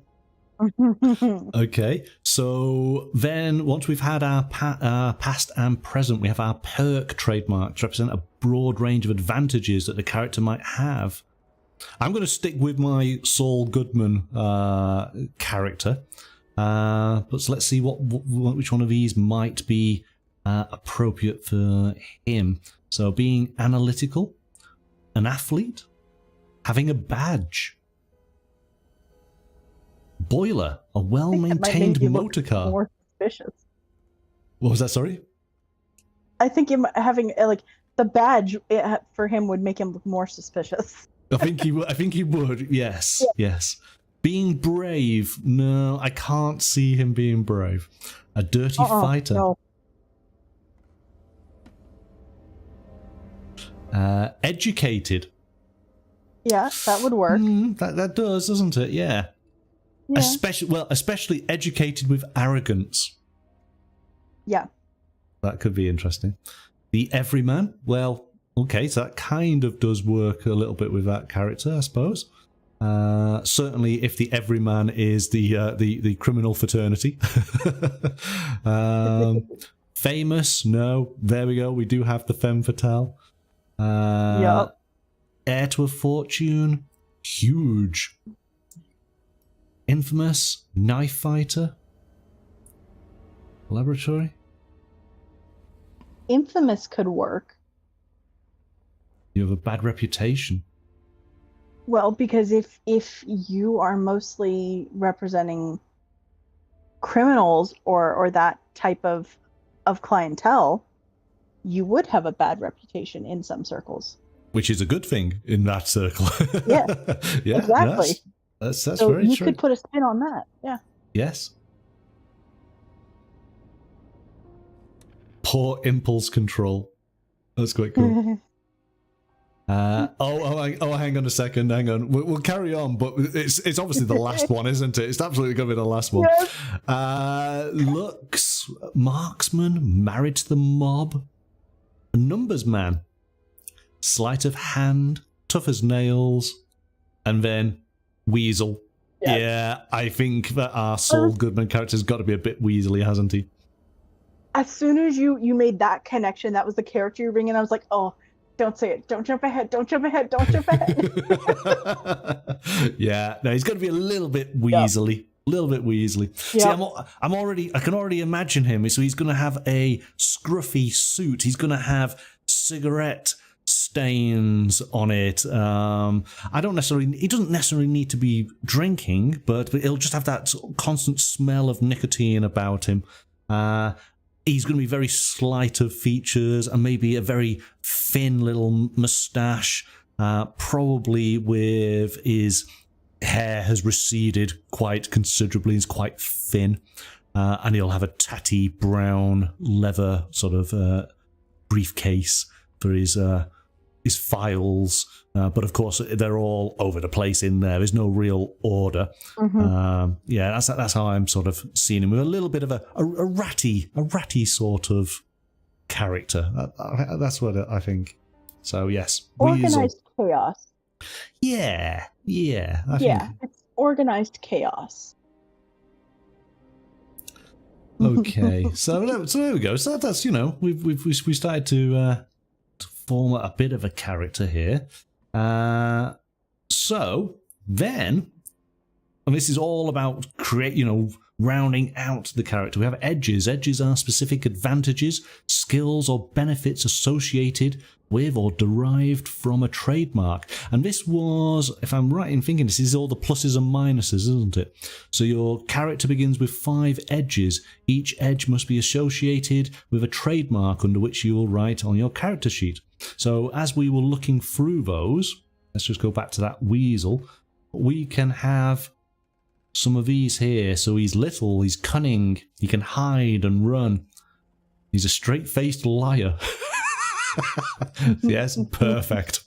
Okay. So then once we've had our past and present, we have our perk trademark to represent a broad range of advantages that the character might have. I'm going to stick with my Saul Goodman character. But so let's see which one of these might be appropriate for him. So being analytical, an athlete, having a badge, boiler, a well-maintained motor car. More suspicious. What was that? Sorry. I think him having the badge for him would make him look more suspicious. I think he would. Yes. Yeah. Yes. Being brave. No, I can't see him being brave. A dirty fighter. No. Educated. Yeah, that would work. That does, doesn't it? Yeah. Yeah. Especially educated with arrogance. Yeah. That could be interesting. The everyman. Well, okay, so that kind of does work a little bit with that character, I suppose. Certainly, if the everyman is the criminal fraternity. Famous? No. There we go. We do have the femme fatale. Yep. Heir to a fortune. Huge. Infamous. Knife fighter. Laboratory. Infamous could work. You have a bad reputation. Well, because if you are mostly representing criminals or that type of clientele, you would have a bad reputation in some circles. Which is a good thing in that circle. Yeah, yeah, exactly. That's so very you true. could put a spin on that. Yeah. Yes. Poor impulse control. That's quite cool. Hang on a second. Hang on. We'll carry on, but it's obviously the last one, isn't it? It's absolutely going to be the last one. Yes. Looks, marksman, married to the mob, numbers man, sleight of hand, tough as nails, and then weasel. Yes. Yeah, I think that our Saul Goodman character's got to be a bit weaselly, hasn't he? As soon as you made that connection, that was the character you were bringing. I was like, oh. Don't say it. Don't jump ahead. Don't jump ahead. Don't jump ahead. Yeah, no, he's got to be a little bit weaselly. A little bit weaselly. Yep. See, I can already imagine him. So he's going to have a scruffy suit. He's going to have cigarette stains on it. He doesn't necessarily need to be drinking, but he'll just have that constant smell of nicotine about him. he's going to be very slight of features and maybe a very thin little moustache, probably with his hair has receded quite considerably. He's quite thin, and he'll have a tatty brown leather sort of briefcase for his files, but of course they're all over the place in there. There's no real order. Yeah, that's how I'm sort of seeing him, with a little bit of a ratty sort of character. That's what I think. So yes, organized chaos. Yeah. I think it's organized chaos. Okay, so there we go. So that's, we started to form a bit of a character here. So then, and this is all about rounding out the character. We have edges. Edges are specific advantages, skills, or benefits associated with or derived from a trademark. And this was, if I'm right in thinking, this is all the pluses and minuses, isn't it? So your character begins with 5 edges. Each edge must be associated with a trademark under which you will write on your character sheet. So as we were looking through those, let's just go back to that weasel. We can have some of these here. So he's little, he's cunning, he can hide and run. He's a straight-faced liar. Yes, perfect.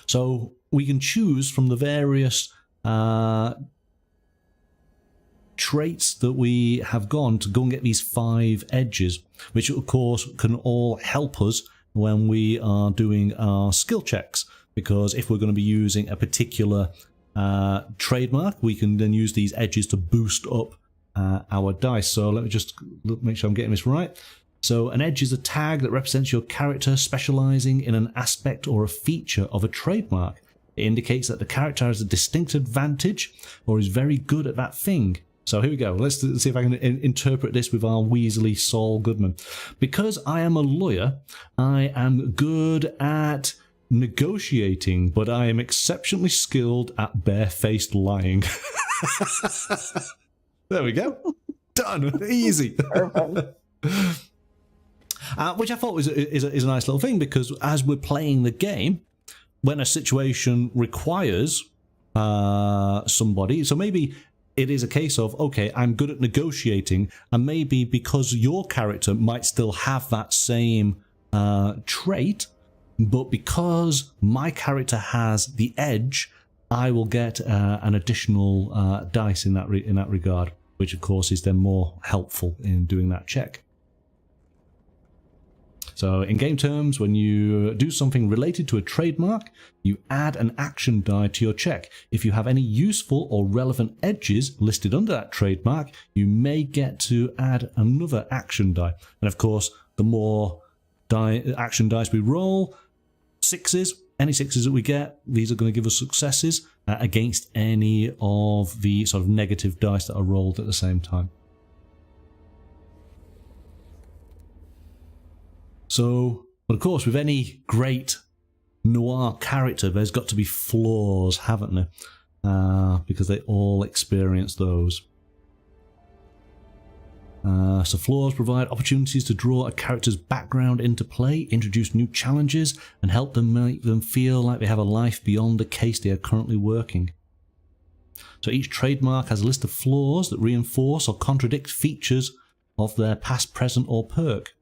So we can choose from the various traits that we have gone to go and get these 5 edges, which of course can all help us when we are doing our skill checks, because if we're going to be using a particular trademark, we can then use these edges to boost up our dice. So let me just make sure I'm getting this right. So an edge is a tag that represents your character specializing in an aspect or a feature of a trademark. It indicates that the character has a distinct advantage or is very good at that thing. So here we go. Let's see if I can interpret this with our Weasley Saul Goodman. Because I am a lawyer, I am good at negotiating, but I am exceptionally skilled at barefaced lying. There we go. Done. Easy. Perfect. Which I thought is a nice little thing, because as we're playing the game, when a situation requires somebody, so maybe it is a case of, okay, I'm good at negotiating, and maybe because your character might still have that same trait, but because my character has the edge, I will get an additional dice in that regard, which of course is then more helpful in doing that check. So in game terms, when you do something related to a trademark, you add an action die to your check. If you have any useful or relevant edges listed under that trademark, you may get to add another action die. And of course, the more action dice we roll, 6s, any 6s that we get, these are going to give us successes against any of the sort of negative dice that are rolled at the same time. So, but of course, with any great noir character, there's got to be flaws, haven't there? Because they all experience those. So flaws provide opportunities to draw a character's background into play, introduce new challenges, and help them make them feel like they have a life beyond the case they are currently working. So each trademark has a list of flaws that reinforce or contradict features of their past, present, or perk.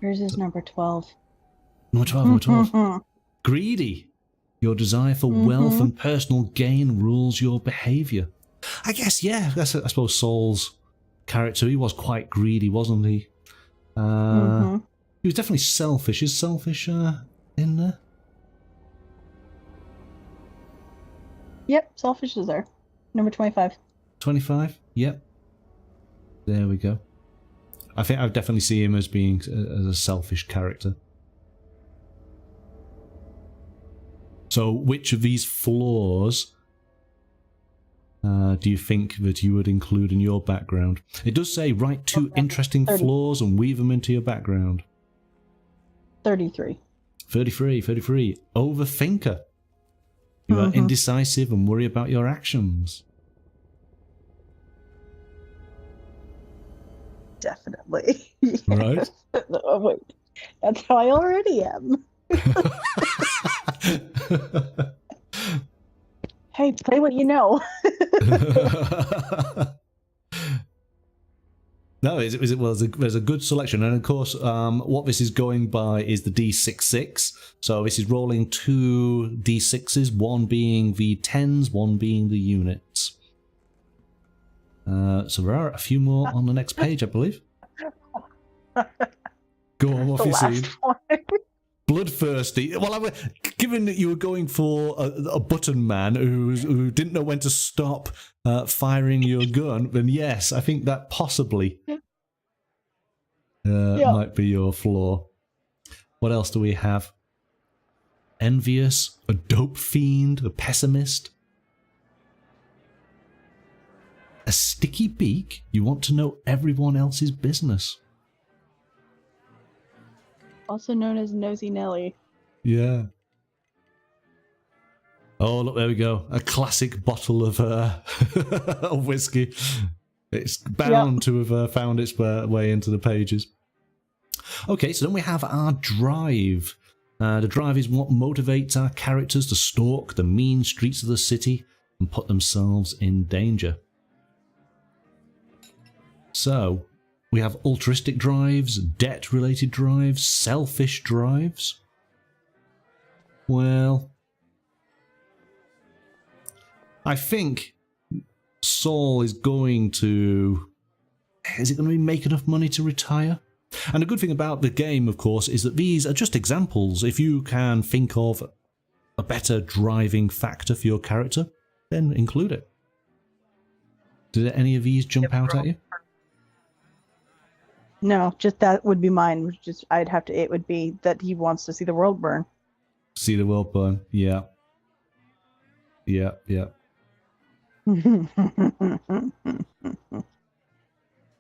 Yours is number 12. Number 12, number 12. Greedy. Your desire for wealth and personal gain rules your behaviour. I guess, yeah, I suppose Saul's character, he was quite greedy, wasn't he? He was definitely selfish. Is selfish in there? Yep, selfish is there. Number 25. 25? Yep. There we go. I think I would definitely see him as being as a selfish character. So which of these flaws do you think that you would include in your background? It does say write 2 interesting 30. flaws and weave them into your background. 33. 33. Overthinker. You are indecisive and worry about your actions. Definitely. Right? Oh, wait. That's how I already am. Hey, play what you know. No, there's a good selection, and of course, what this is going by is the D66. So this is rolling 2 D6s, one being the tens, one being the units. So there are a few more on the next page, I believe. Go on, what have you seen? Bloodthirsty. Well, given that you were going for a button man who didn't know when to stop firing your gun, then yes, I think that possibly might be your flaw. What else do we have? Envious, a dope fiend, a pessimist. A sticky beak? You want to know everyone else's business. Also known as Nosy Nelly. Yeah. Oh, look, there we go. A classic bottle of of whiskey. It's bound to have found its way into the pages. Okay, so then we have our drive. The drive is what motivates our characters to stalk the mean streets of the city and put themselves in danger. So, we have altruistic drives, debt-related drives, selfish drives. Well, I think Saul is going to... Is it going to make enough money to retire? And the good thing about the game, of course, is that these are just examples. If you can think of a better driving factor for your character, then include it. Did any of these jump out at you? No, just that would be mine. Just it would be that he wants to see the world burn. See the world burn. Yeah. Yeah, yeah.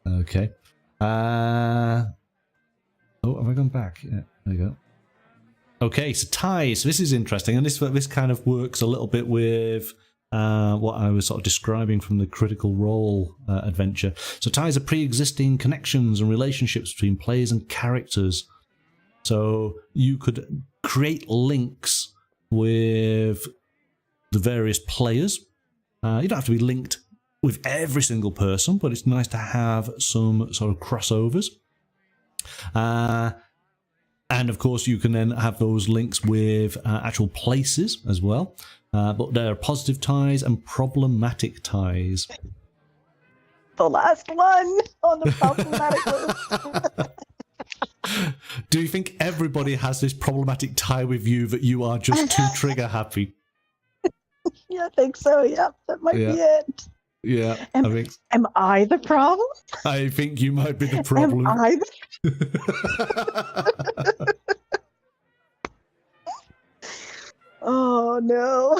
Okay. Oh, have I gone back? Yeah, there you go. Okay, so ties. This is interesting, and this kind of works a little bit with what I was sort of describing from the Critical Role adventure. So ties are pre-existing connections and relationships between players and characters. So you could create links with the various players. You don't have to be linked with every single person, but it's nice to have some sort of crossovers. And of course, you can then have those links with actual places as well. But there are positive ties and problematic ties. The last one on the problematic list. Do you think everybody has this problematic tie with you that you are just too trigger happy? Yeah, I think so. Yeah, that might be it. Yeah, am I the problem? I think you might be the problem. Am I Oh no.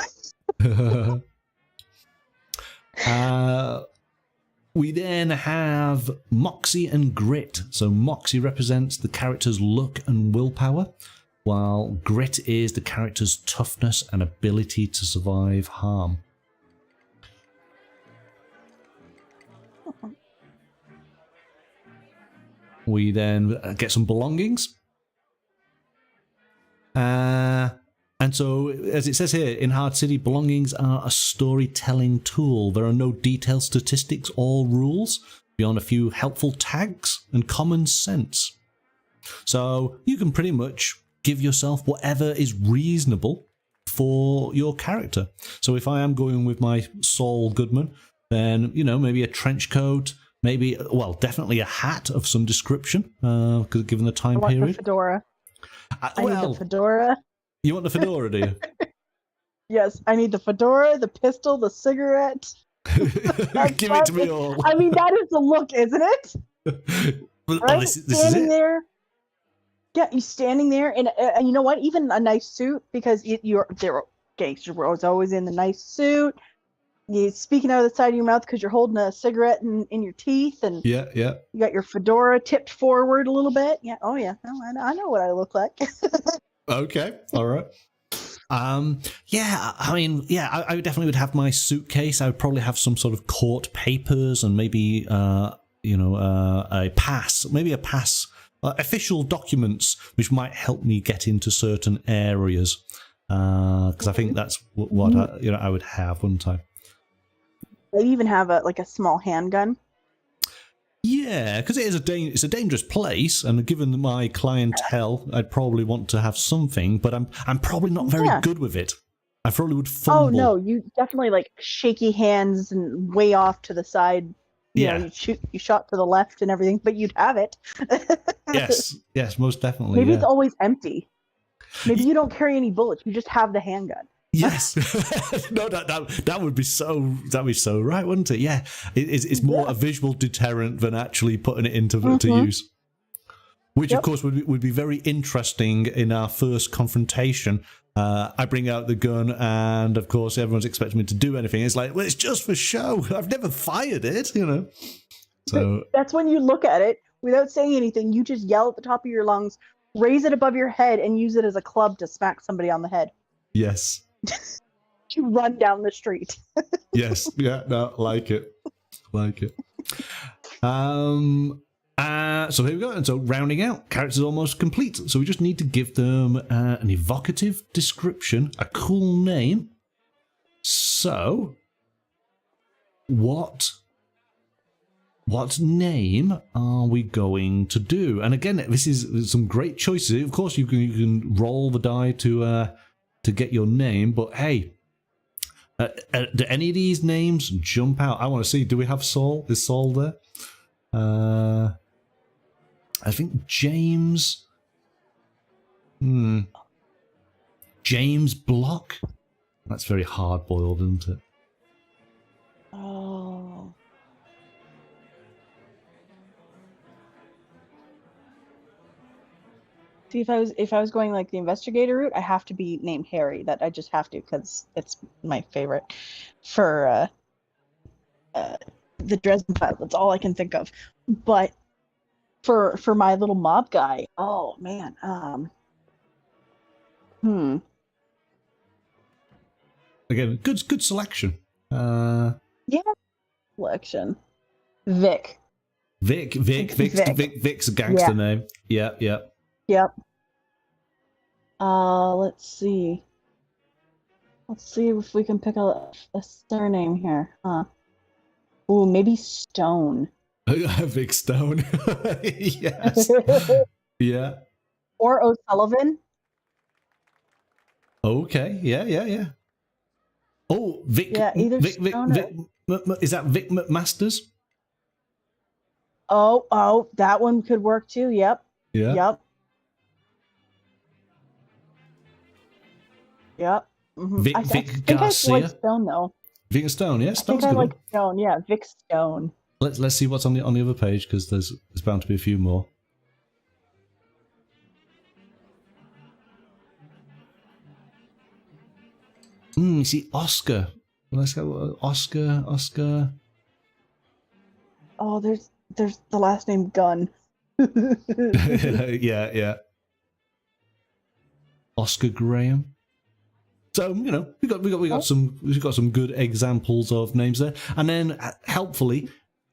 We then have Moxie and Grit. So Moxie represents the character's luck and willpower, while Grit is the character's toughness and ability to survive harm. We then get some belongings. And so, as it says here, in Hard City, belongings are a storytelling tool. There are no detailed statistics or rules beyond a few helpful tags and common sense. So you can pretty much give yourself whatever is reasonable for your character. So if I am going with my Saul Goodman, then, you know, maybe a trench coat, maybe, well, definitely a hat of some description, given the time period. The fedora. I need the fedora. You want the fedora, do you? Yes, I need the fedora, the pistol, the cigarette. Give it to me all. I mean, that is the look, isn't it? Right? This is it. There. Yeah, you're standing there, and you know what? Even a nice suit, because they're gangsters were always in the nice suit. You're speaking out of the side of your mouth because you're holding a cigarette in your teeth, and yeah, you got your fedora tipped forward a little bit. Yeah, oh yeah, I know what I look like. Okay, all right. Yeah, I mean, yeah, I definitely would have my suitcase. I would probably have some sort of court papers and maybe a pass, maybe a pass, official documents, which might help me get into certain areas. Because I think that's what I would have, wouldn't I? They even have a small handgun. Yeah, because it's a dangerous place, and given my clientele, I'd probably want to have something, but I'm probably not very good with it. I probably would fumble. Oh no, you definitely like shaky hands and way off to the side. You know, you shot to the left and everything, but you'd have it. Yes, most definitely. Maybe it's always empty. Maybe you don't carry any bullets. You just have the handgun. Yes, no, that would be so. That'd be so right, wouldn't it? Yeah, it's more a visual deterrent than actually putting it into to use. Which, of course, would be very interesting in our first confrontation. I bring out the gun, and of course, everyone's expecting me to do anything. It's like, well, it's just for show. I've never fired it, So that's when you look at it without saying anything. You just yell at the top of your lungs, raise it above your head, and use it as a club to smack somebody on the head. Yes. To run down the street. Yes. Yeah. No. Like it. So here we go. And so rounding out, characters almost complete. So we just need to give them an evocative description, a cool name. So, what name are we going to do? And again, this is some great choices. Of course, you can roll the die to get your name, but hey. Do any of these names jump out? I want to see. Do we have Saul? Is Saul there? I think James. James Block. That's very hard boiled, isn't it? Oh. See, if I was going like the investigator route, I have to be named Harry. That I just have to because it's my favorite. For the Dresden Files, that's all I can think of. But for my little mob guy, oh man, Again, good selection. Yeah, selection. Vic's a gangster name. Yeah. Yep. Let's see. Let's see if we can pick a surname here. Ooh, maybe Stone. Vic Stone. Yes. Yeah. Or O'Sullivan. Okay. Yeah. Oh, Vic. Yeah, either Vic, is that Vic McMasters? Oh, that one could work too. Yep. Yeah. Yep. Mm-hmm. Vic I think Garcia. I like Stone though. Vic Stone, yeah. Stone's I think I like Stone. Yeah, Vic Stone. Let's see what's on the other page because there's bound to be a few more. You see Oscar. Let's go Oscar. Oh, there's the last name Gunn. Yeah. Oscar Graham. So we got some good examples of names there, and then helpfully,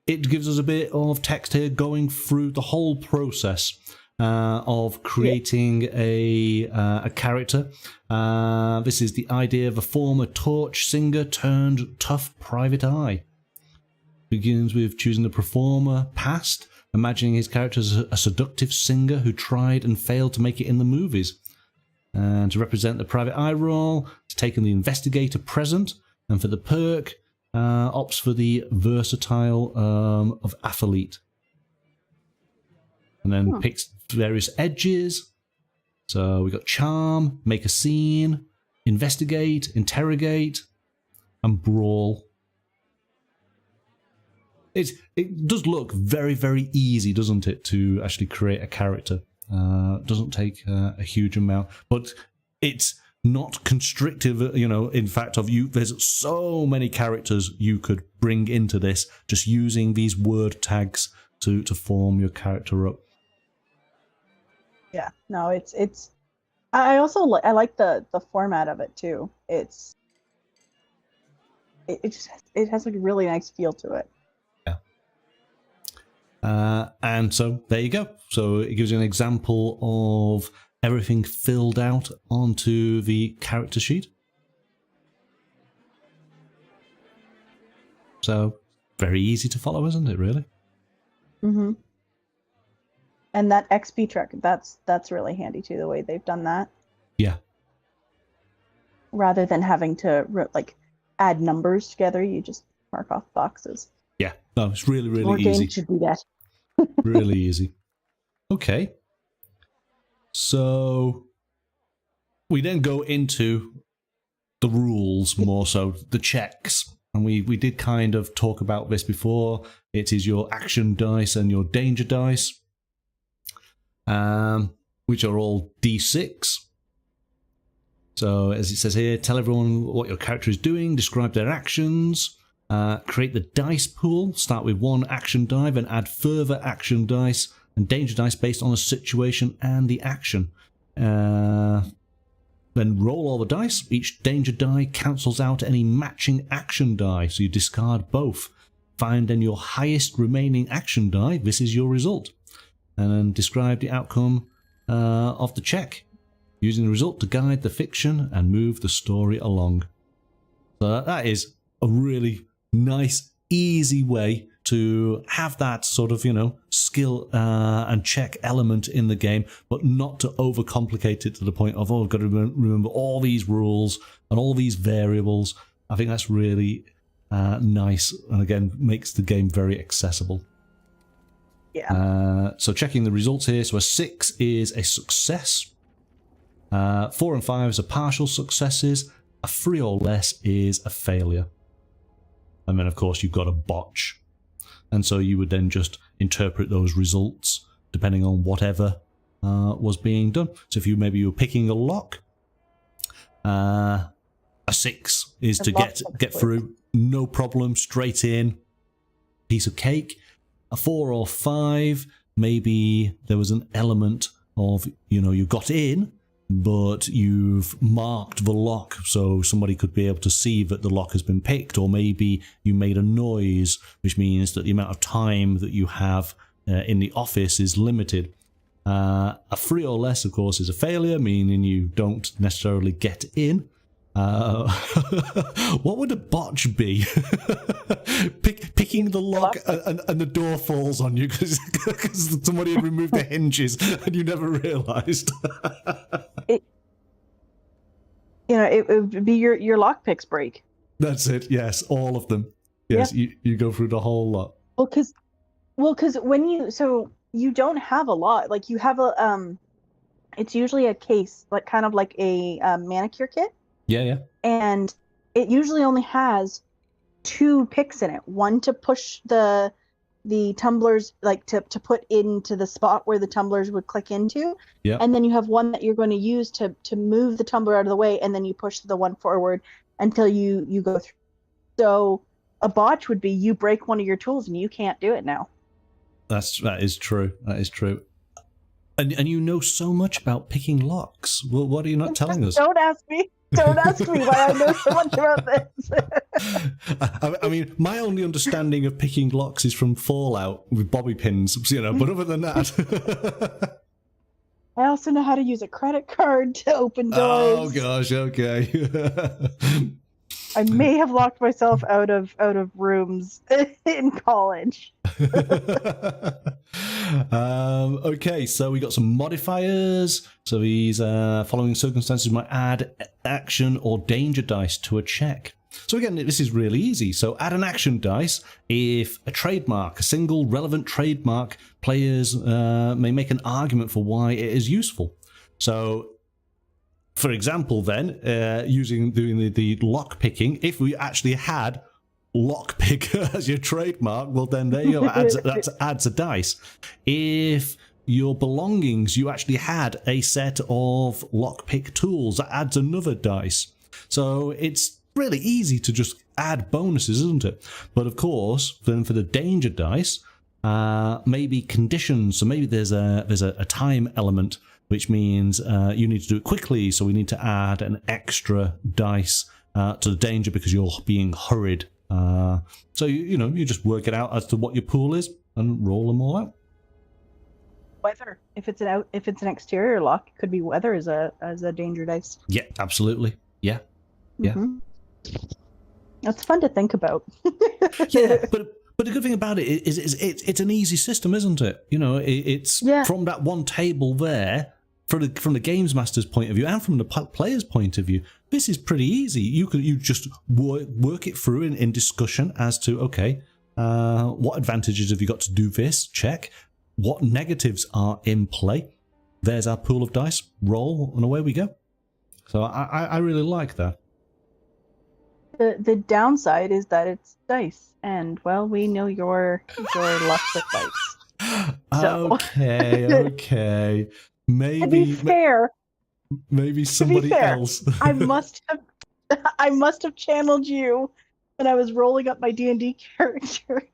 it gives us a bit of text here going through the whole process of creating a character. This is the idea of a former torch singer turned tough private eye. Begins with choosing the performer past, imagining his character as a seductive singer who tried and failed to make it in the movies. And to represent the private eye role, it's taken the investigator present, and for the perk, opts for the versatile of athlete. And then picks various edges. So we got charm, make a scene, investigate, interrogate, and brawl. It does look very, very easy, doesn't it, to actually create a character. Doesn't take a huge amount, but it's not constrictive, in fact, of you. There's so many characters you could bring into this just using these word tags to form your character up. Yeah, no, it's. I also like the format of it too. It has like a really nice feel to it. Yeah. And so there you go. So it gives you an example of everything filled out onto the character sheet. So very easy to follow, isn't it, really? Mm-hmm. And that XP track, that's really handy too, the way they've done that. Yeah. Rather than having to like add numbers together, you just mark off boxes. Yeah. No, it's really, really More easy. games should do that. Really easy. Okay. So we then go into the rules more so, the checks. And we did kind of talk about this before. It is your action dice and your danger dice, which are all D6. So as it says here, tell everyone what your character is doing, describe their actions, create the dice pool, start with one action die, and add further action dice and danger dice based on the situation and the action. Then roll all the dice. Each danger die cancels out any matching action die, so you discard both. Find then your highest remaining action die. This is your result. And then describe the outcome of the check, using the result to guide the fiction and move the story along. So that is a really nice, easy way to have that sort of, skill and check element in the game, but not to overcomplicate it to the point of, I've got to remember all these rules and all these variables. I think that's really nice, and again, makes the game very accessible. Yeah. So checking the results here. So a 6 is a success. 4 and 5 are partial successes. A 3 or less is a failure. And then, of course, you've got a botch. And so you would then just interpret those results depending on whatever was being done. So if you were picking a lock, a 6 is to get through, no problem, straight in, piece of cake. A 4 or 5, maybe there was an element of, you got in, but you've marked the lock so somebody could be able to see that the lock has been picked, or maybe you made a noise, which means that the amount of time that you have in the office is limited. A 3 or less, of course, is a failure, meaning you don't necessarily get in. What would a botch be? Picking the lock and the door falls on you because somebody had removed the hinges and you never realised. It would be your lock picks break. That's it. Yes, all of them. Yes, yeah. You go through the whole lot. Well, because when you don't have a lot. Like you have it's usually a case, like kind of like a manicure kit. Yeah. And it usually only has 2 picks in it. One to push the tumblers, like to put into the spot where the tumblers would click into. Yeah. And then you have one that you're going to use to move the tumbler out of the way, and then you push the one forward until you go through. So a botch would be you break one of your tools and you can't do it now. That is true. That is true. And you know so much about picking locks. Well, what are you not telling us? Don't ask me. Don't ask me why I know so much about this. I mean, my only understanding of picking locks is from Fallout with bobby pins, but other than that... I also know how to use a credit card to open doors. Oh, gosh, okay. I may have locked myself out of rooms in college. Okay, so we got some modifiers. So these following circumstances might add action or danger dice to a check. So again, this is really easy. So add an action dice if a trademark, a single relevant trademark, players may make an argument for why it is useful. So, for example, then, doing the lock picking, if we actually had lockpick as your trademark, well then there you go, that adds a dice. If your belongings, you actually had a set of lockpick tools, that adds another dice. So it's really easy to just add bonuses, isn't it? But of course, then for the danger dice, maybe conditions. So maybe there's a time element, which means you need to do it quickly, so we need to add an extra dice to the danger because you're being hurried. So you just work it out as to what your pool is, and roll them all out. Weather. If it's an exterior lock, it could be weather as a danger dice. Yeah, absolutely. Yeah. Mm-hmm. That's fun to think about. Yeah, but the good thing about it is it's an easy system, isn't it? You know, it's from that one table there, from the games master's point of view and from the player's point of view. This is pretty easy. You just work it through in discussion as to, okay, what advantages have you got to do this? Check. What negatives are in play? There's our pool of dice. Roll, and away we go. So I really like that. The downside is that it's dice, and well, we know your luck with dice. So. Okay. Maybe to be fair, maybe somebody else. I must have channeled you when I was rolling up my D&D character,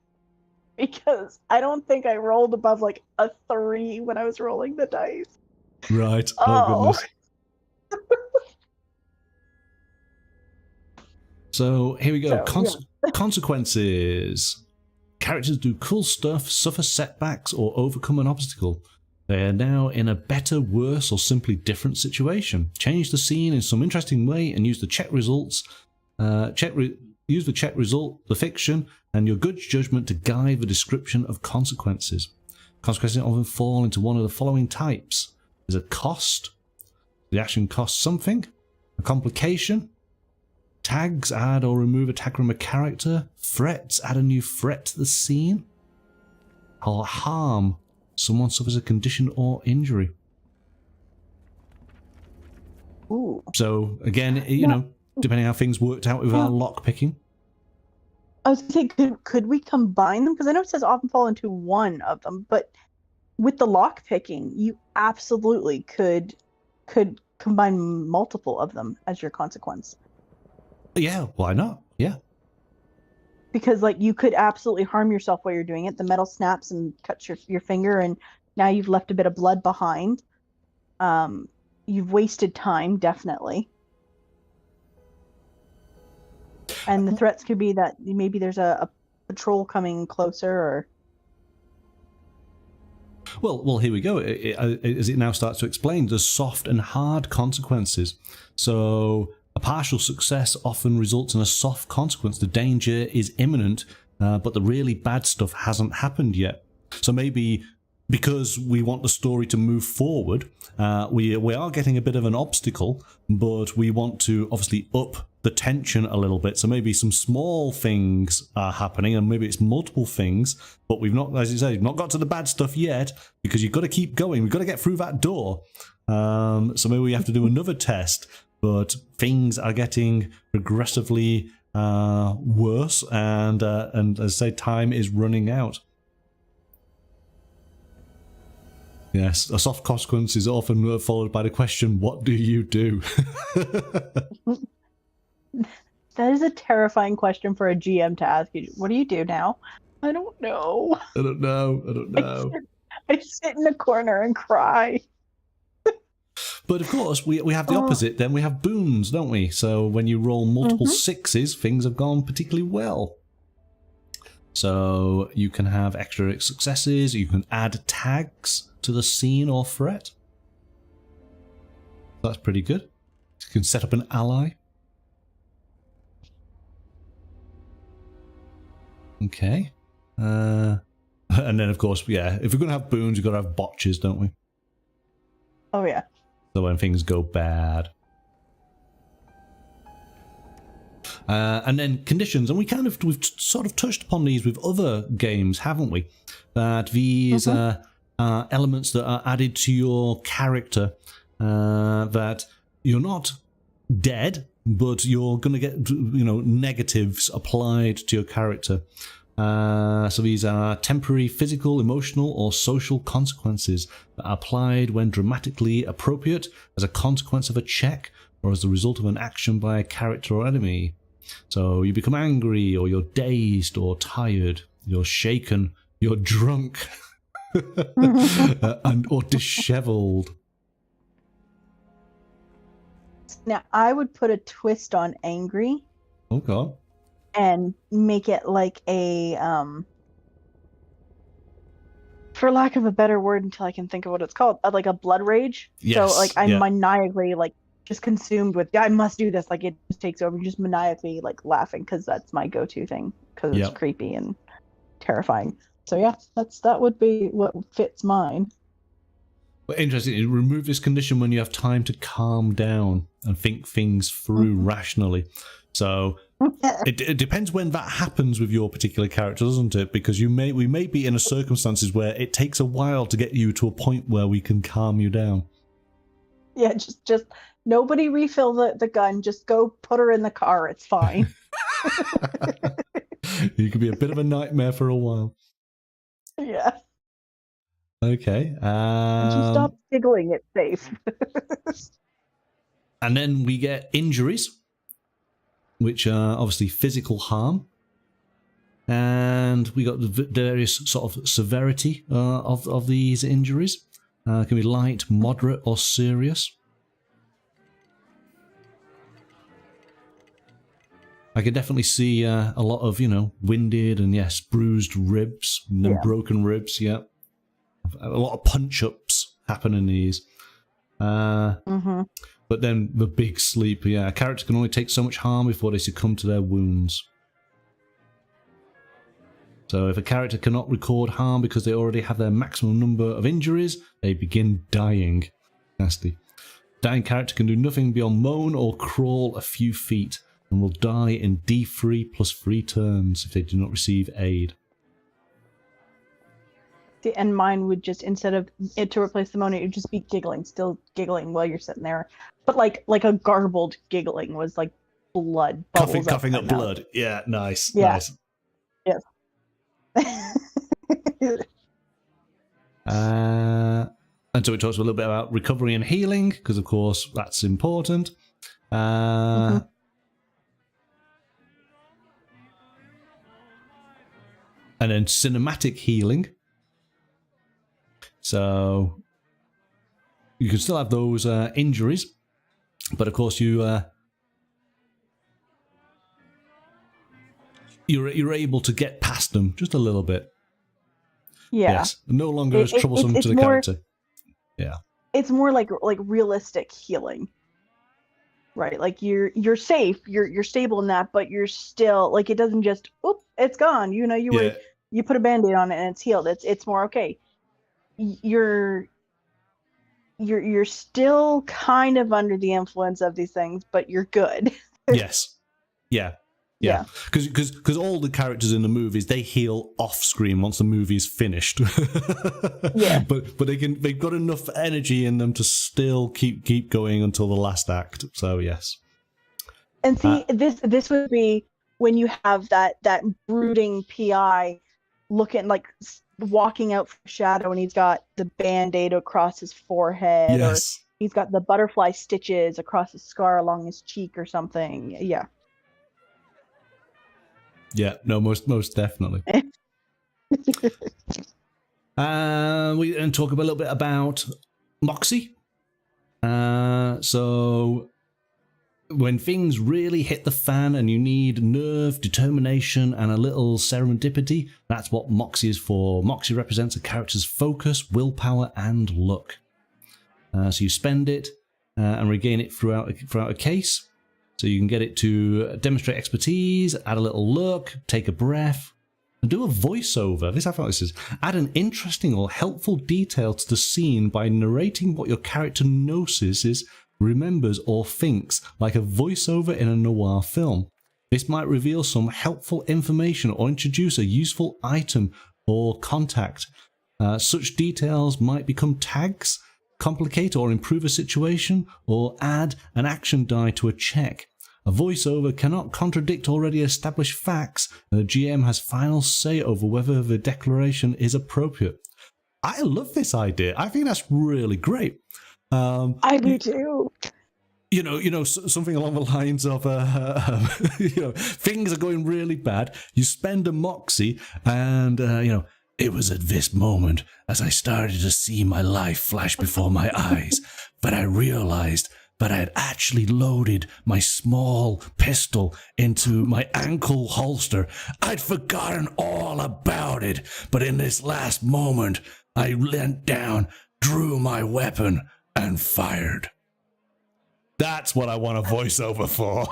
because I don't think I rolled above like a 3 when I was rolling the dice. Right. Oh goodness. So here we go. Consequences. Characters do cool stuff, suffer setbacks, or overcome an obstacle. They are now in a better, worse, or simply different situation. Change the scene in some interesting way and use the check results. Use the check result, the fiction, and your good judgment to guide the description of consequences. Consequences often fall into one of the following types. There's a cost. The action costs something. A complication. Tags add or remove a tag from a character. Threats add a new threat to the scene. Or harm. Someone suffers a condition or injury. Ooh. So again, you know, depending how things worked out with our lock picking. I was going to say, could we combine them? Because I know it says often fall into one of them, but with the lock picking, you absolutely could combine multiple of them as your consequence. Yeah, why not? Yeah. Because like you could absolutely harm yourself while you're doing it. The metal snaps and cuts your finger, and now you've left a bit of blood behind. You've wasted time, definitely. And the threats could be that maybe there's a patrol coming closer, or... Well, here we go. As it now starts to explain, there's soft and hard consequences. So a partial success often results in a soft consequence. The danger is imminent, but the really bad stuff hasn't happened yet. So maybe because we want the story to move forward, we are getting a bit of an obstacle, but we want to obviously up the tension a little bit. So maybe some small things are happening, and maybe it's multiple things, but we've not, as you say, not got to the bad stuff yet, because you've got to keep going. We've got to get through that door. So maybe we have to do another test, but things are getting progressively worse, and as I say, time is running out. Yes, a soft consequence is often followed by the question, what do you do? That is a terrifying question for a GM to ask you. What do you do now? I don't know. I don't know. I sit in a corner and cry. But of course, we have the opposite. Then we have boons, don't we? So when you roll multiple sixes, things have gone particularly well. So you can have extra successes. You can add tags to the scene or threat. That's pretty good. You can set up an ally. Okay. And then, of course, yeah, if we're going to have boons, we've got to have botches, don't we? Oh, yeah. So when things go bad. And then conditions, and we've sort of touched upon these with other games, haven't we? That these are elements that are added to your character, that you're not dead, but you're going to get, negatives applied to your character. So these are temporary physical, emotional, or social consequences that are applied when dramatically appropriate as a consequence of a check or as the result of an action by a character or enemy. So you become angry, or you're dazed, or tired, you're shaken, you're drunk, or disheveled. Now, I would put a twist on angry. Okay. And make it like a for lack of a better word, until I can think of what it's called, like a blood rage. Yes, So like I'm yeah. maniacally like just consumed with, yeah, I must do this. Like it just takes over. Just maniacally like laughing because that's my go-to thing because it's Yeah. creepy and terrifying. So yeah, that would be what fits mine. But interesting, you remove this condition when you have time to calm down and think things through rationally. So it depends when that happens with your particular character, doesn't it? Because we may be in a circumstances where it takes a while to get you to a point where we can calm you down. Yeah, just nobody refill the gun. Just go put her in the car. It's fine. You could be a bit of a nightmare for a while. Yeah. Okay. And she stops giggling, it's safe. And then we get injuries, which are obviously physical harm. And we got the various sort of severity of these injuries. Can be light, moderate, or serious. I can definitely see a lot of, winded and, yes, bruised ribs, and then broken ribs, yeah. A lot of punch-ups happen in these. But then the big sleep, yeah. A character can only take so much harm before they succumb to their wounds. So if a character cannot record harm because they already have their maximum number of injuries, they begin dying. Nasty. Dying character can do nothing beyond moan or crawl a few feet and will die in D3 plus 3 turns if they do not receive aid. And mine would just, instead of it to replace the moan, it would just be giggling, still giggling while you're sitting there. But like a garbled giggling was like blood. Coughing up blood. Yeah, nice. Yeah. Nice. Yes. And so we talked a little bit about recovery and healing, because of course that's important. And then cinematic healing. So you can still have those injuries, but of course you're able to get past them just a little bit. Yeah. Yes. No longer as troublesome to the character. Yeah. It's more like realistic healing. Right. Like you're safe, you're stable in that, but you're still like, it doesn't just, oop, it's gone. You put a band-aid on it and it's healed. It's more okay. You're still kind of under the influence of these things, but you're good. Yes. Yeah. Because all the characters in the movies, they heal off screen once the movie is finished. Yeah. But they've got enough energy in them to still keep going until the last act. So yes. And see, this would be when you have that brooding PI looking like walking out from shadow, and he's got the band-aid across his forehead, yes, or he's got the butterfly stitches across his scar along his cheek or something. Yeah. Yeah, no, most definitely. We then talk a little bit about Moxie. So when things really hit the fan and you need nerve, determination, and a little serendipity, that's what Moxie is for. Moxie represents a character's focus, willpower, and luck. So you spend it and regain it throughout a case. So you can get it to demonstrate expertise, add a little look, take a breath, and do a voiceover. I thought this is add an interesting or helpful detail to the scene by narrating what your character notices, remembers, or thinks, like a voiceover in a noir film. This might reveal some helpful information or introduce a useful item or contact. Such details might become tags, complicate or improve a situation, or add an action die to a check. A voiceover cannot contradict already established facts, and the GM has final say over whether the declaration is appropriate. I love this idea. I think that's really great. I do too. Something along the lines of, things are going really bad. You spend a Moxie, and it was at this moment, as I started to see my life flash before my eyes, that I realized that I had actually loaded my small pistol into my ankle holster. I'd forgotten all about it, but in this last moment, I leant down, drew my weapon, and fired. That's what I want a voiceover for.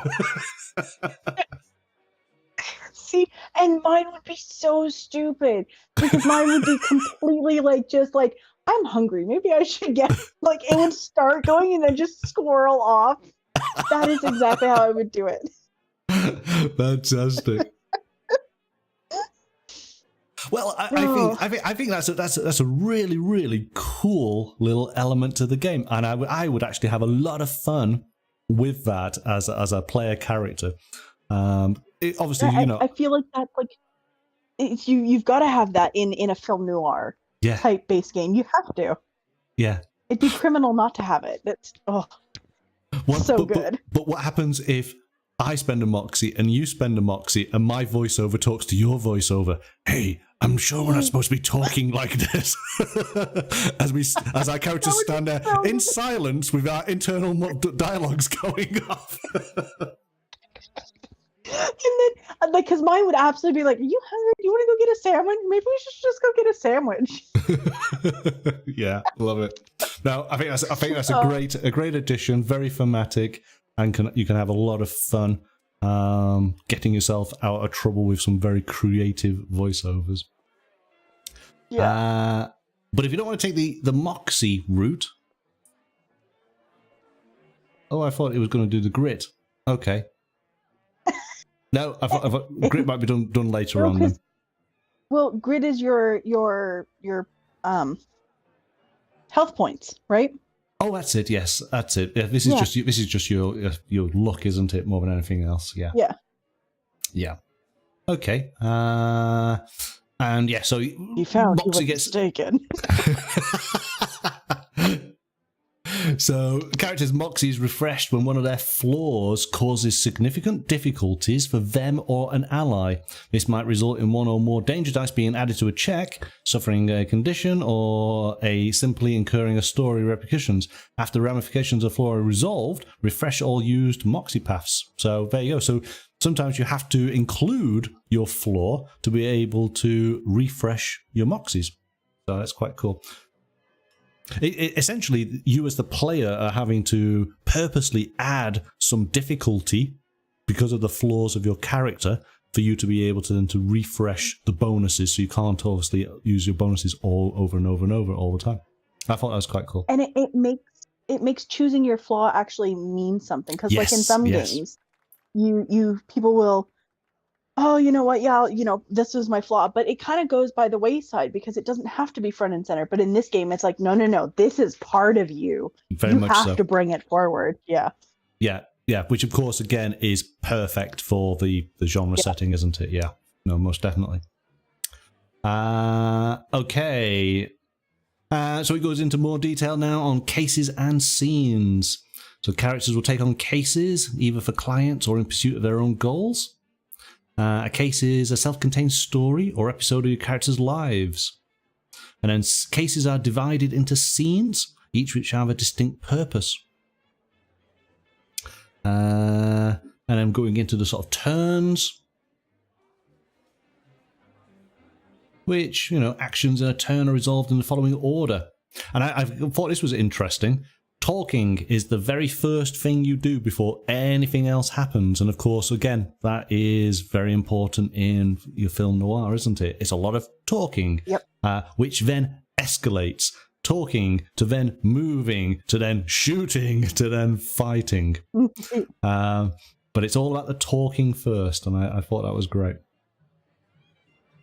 See, and mine would be so stupid because mine would be completely like just like, I'm hungry. Maybe I should get like it would start going and then just squirrel off. That is exactly how I would do it. Fantastic. Well, I think that's a really, really cool little element to the game, and I would actually have a lot of fun with that as a player character. Obviously, I feel like that's like you've got to have that in a film noir type base game. You have to. Yeah. It'd be criminal not to have it. That's good. But what happens if I spend a moxie and you spend a moxie and my voiceover talks to your voiceover? Hey, I'm sure we're not supposed to be talking like this. as our characters stand there in silence with our internal dialogues going off. And then, like, because mine would absolutely be like, "Are you hungry? Do you want to go get a sandwich? Maybe we should just go get a sandwich." Yeah, love it. No, I think that's a great addition. Very thematic, and you can have a lot of fun getting yourself out of trouble with some very creative voiceovers. Yeah. But if you don't want to take the moxie route, I thought it was going to do the grit. Okay. No, I thought grit might be done later on. Then. Well, grit is your health points, right? Oh, that's it. Yes, that's it. Yeah, this is just your luck, isn't it? More than anything else. Yeah. Yeah. Yeah. Okay. And yeah, so you found Moxie you were mistaken. So, characters' moxie is refreshed when one of their flaws causes significant difficulties for them or an ally. This might result in one or more danger dice being added to a check, suffering a condition, or simply incurring a story repercussions. After ramifications of flaw are resolved, refresh all used moxie paths. So, there you go. So, sometimes you have to include your flaw to be able to refresh your moxies. So, that's quite cool. Essentially, you as the player are having to purposely add some difficulty because of the flaws of your character for you to be able to then to refresh the bonuses, so you can't obviously use your bonuses all over and over and over all the time. I thought that was quite cool. And it makes choosing your flaw actually mean something, because like in some games, people will, oh, you know what? Yeah, this was my flaw, but it kind of goes by the wayside because it doesn't have to be front and center. But in this game, it's like, no, this is part of you. Very much so. You have to bring it forward. Yeah. Yeah. Yeah. Which, of course, again, is perfect for the genre setting, isn't it? Yeah. No, most definitely. Okay. So it goes into more detail now on cases and scenes. So characters will take on cases, either for clients or in pursuit of their own goals. A case is a self-contained story or episode of your characters' lives. And then cases are divided into scenes, each which have a distinct purpose. And then going into the sort of turns, which, actions in a turn are resolved in the following order. And I thought this was interesting. Talking is the very first thing you do before anything else happens. And of course, again, that is very important in your film noir, isn't it? It's a lot of talking, which then escalates. Talking to then moving to then shooting to then fighting. But it's all about the talking first. And I thought that was great.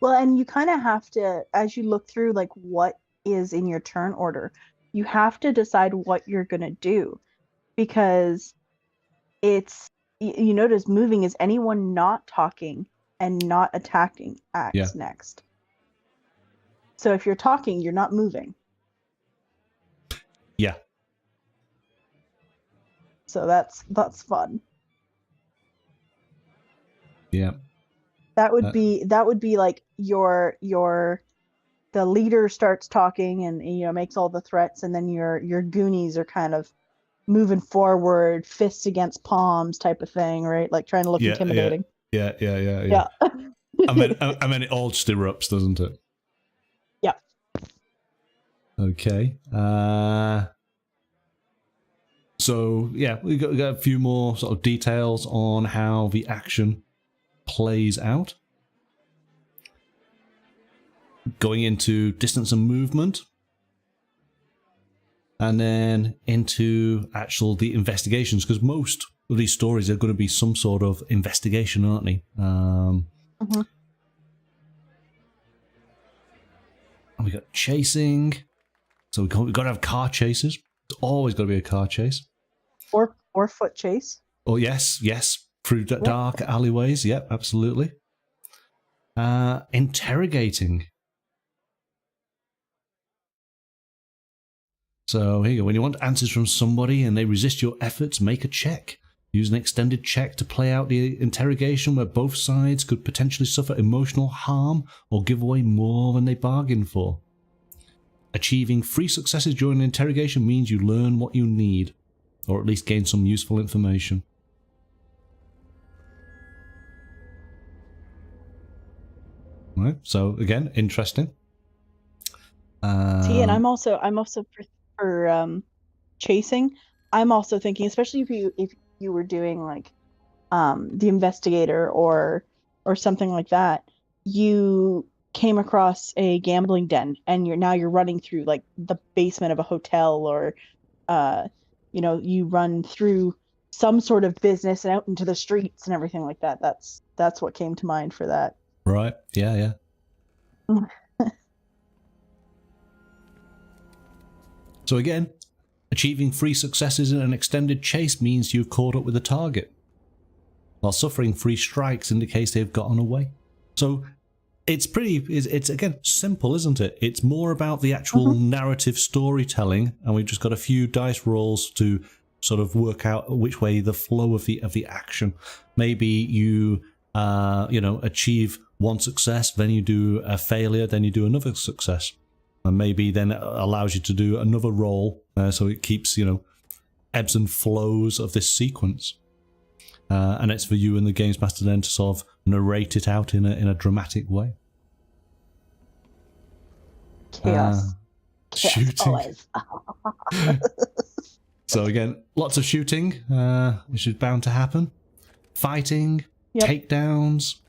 Well, and you kind of have to, as you look through like what is in your turn order, you have to decide what you're going to do, because it's, you notice moving is anyone not talking and not attacking acts next. So if you're talking, you're not moving. Yeah. So that's fun. Yeah. That would be like the leader starts talking and makes all the threats, and then your goonies are kind of moving forward, fists against palms type of thing, right? Like trying to look intimidating. Yeah. And then it all just erupts, doesn't it? Yeah. Okay. So yeah, we got a few more sort of details on how the action plays out. Going into distance and movement. And then into the investigations, because most of these stories are going to be some sort of investigation, aren't they? And we got chasing, so we've got to have car chases. It's always got to be a car chase, or foot chase. Oh yes, through dark alleyways. Yep, absolutely. Interrogating. So here you go. When you want answers from somebody and they resist your efforts, make a check. Use an extended check to play out the interrogation where both sides could potentially suffer emotional harm or give away more than they bargained for. Achieving 3 successes during an interrogation means you learn what you need, or at least gain some useful information. Right, so again, interesting. See, and I'm also for chasing. I'm also thinking, especially if you were doing like the investigator or something like that, you came across a gambling den and you're running through like the basement of a hotel, or you run through some sort of business and out into the streets and everything like that. That's what came to mind for that. Right. Yeah. So again, achieving 3 successes in an extended chase means you've caught up with the target, while suffering 3 strikes indicates they've gotten away. So it's again simple, isn't it? It's more about the actual narrative storytelling, and we've just got a few dice rolls to sort of work out which way the flow of the action. Maybe you achieve 1 success, then you do a failure, then you do another success. And maybe then it allows you to do another roll, so it keeps, ebbs and flows of this sequence. And it's for you and the games master then to sort of narrate it out in a dramatic way. Chaos. Shooting. So again, lots of shooting, which is bound to happen. Fighting, takedowns,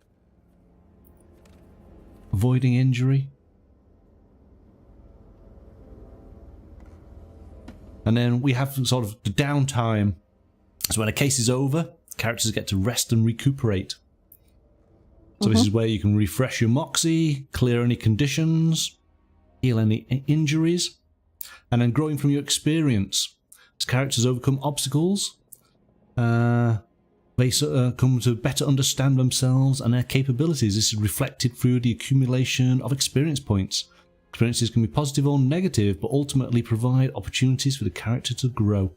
avoiding injury. And then we have sort of the downtime. So when a case is over, characters get to rest and recuperate. So this is where you can refresh your moxie, clear any conditions, heal any injuries, and then growing from your experience. As characters overcome obstacles, they come to better understand themselves and their capabilities. This is reflected through the accumulation of experience points. Experiences can be positive or negative, but ultimately provide opportunities for the character to grow.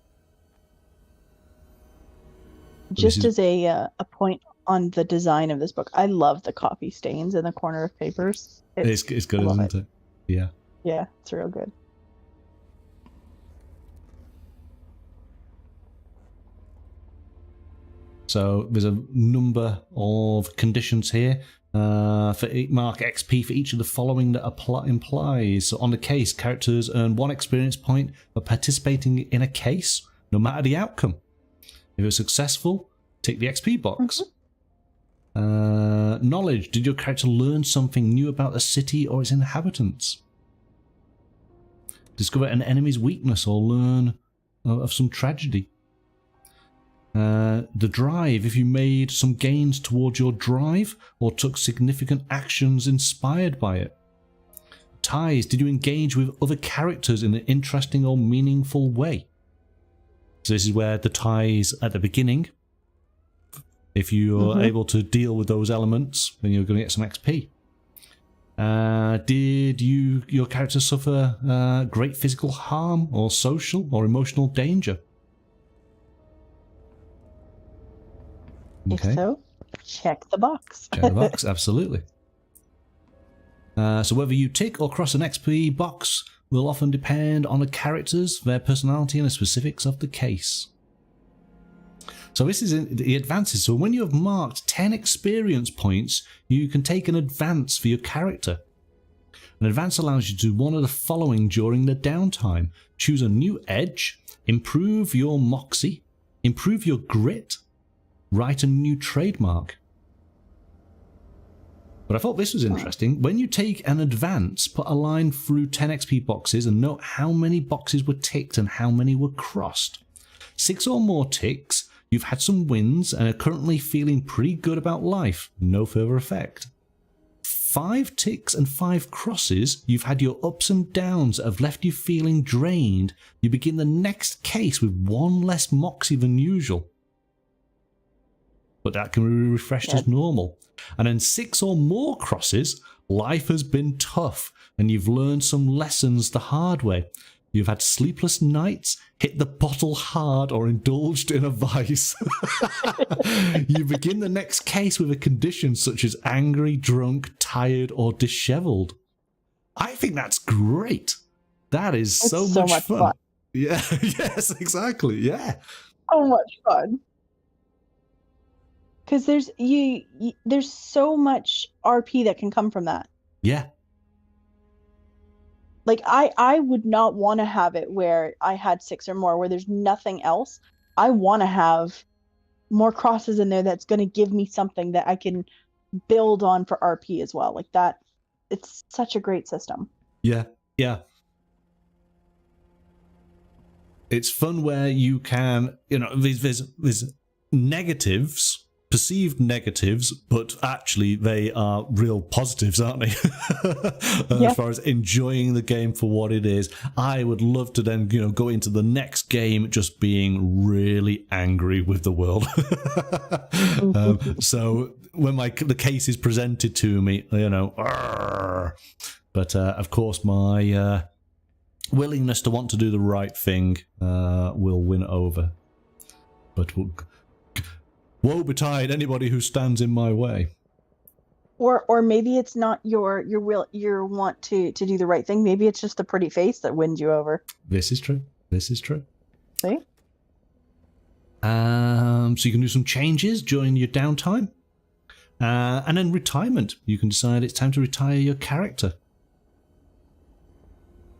Just as a point on the design of this book, I love the coffee stains in the corner of papers. It's good, isn't it? Yeah. Yeah, it's real good. So there's a number of conditions here. For mark XP for each of the following that implies. So on the case, characters earn 1 experience point for participating in a case, no matter the outcome. If it's successful, tick the XP box. Knowledge. Did your character learn something new about the city or its inhabitants? Discover an enemy's weakness or learn of some tragedy. The drive, if you made some gains towards your drive or took significant actions inspired by it. Ties, did you engage with other characters in an interesting or meaningful way? So this is where the ties at the beginning, if you're able to deal with those elements, then you're going to get some XP. Did your character suffer great physical harm or social or emotional danger? Okay. If so, check the box. Check the box, absolutely. So whether you tick or cross an XP box will often depend on the characters, their personality, and the specifics of the case. So this is the advances. So when you have marked 10 experience points, you can take an advance for your character. An advance allows you to do one of the following during the downtime. Choose a new edge, improve your moxie, improve your grit, write a new trademark. But I thought this was interesting. When you take an advance, put a line through 10 XP boxes and note how many boxes were ticked and how many were crossed. 6 or more ticks, you've had some wins and are currently feeling pretty good about life. No further effect. 5 ticks and 5 crosses, you've had your ups and downs that have left you feeling drained. You begin the next case with 1 less moxie than usual. But that can be refreshed as normal. And then 6 or more crosses, life has been tough and you've learned some lessons the hard way. You've had sleepless nights, hit the bottle hard, or indulged in a vice. You begin the next case with a condition such as angry, drunk, tired, or disheveled. I think that's great. That is so much fun. Yeah, yes, exactly. Yeah. So much fun. Because there's so much RP that can come from that. Yeah. Like, I would not want to have it where I had 6 or more, where there's nothing else. I want to have more crosses in there that's going to give me something that I can build on for RP as well. Like that, it's such a great system. Yeah, yeah. It's fun where you can, there's negatives, perceived negatives, but actually they are real positives, aren't they? As far as enjoying the game for what it is. I would love to then, go into the next game just being really angry with the world. So when the case is presented to me, argh. But of course my willingness to want to do the right thing will win over. But woe betide anybody who stands in my way. Or maybe it's not your want to do the right thing. Maybe it's just the pretty face that wins you over. This is true. This is true. See? So you can do some changes during your downtime. And then retirement. You can decide it's time to retire your character.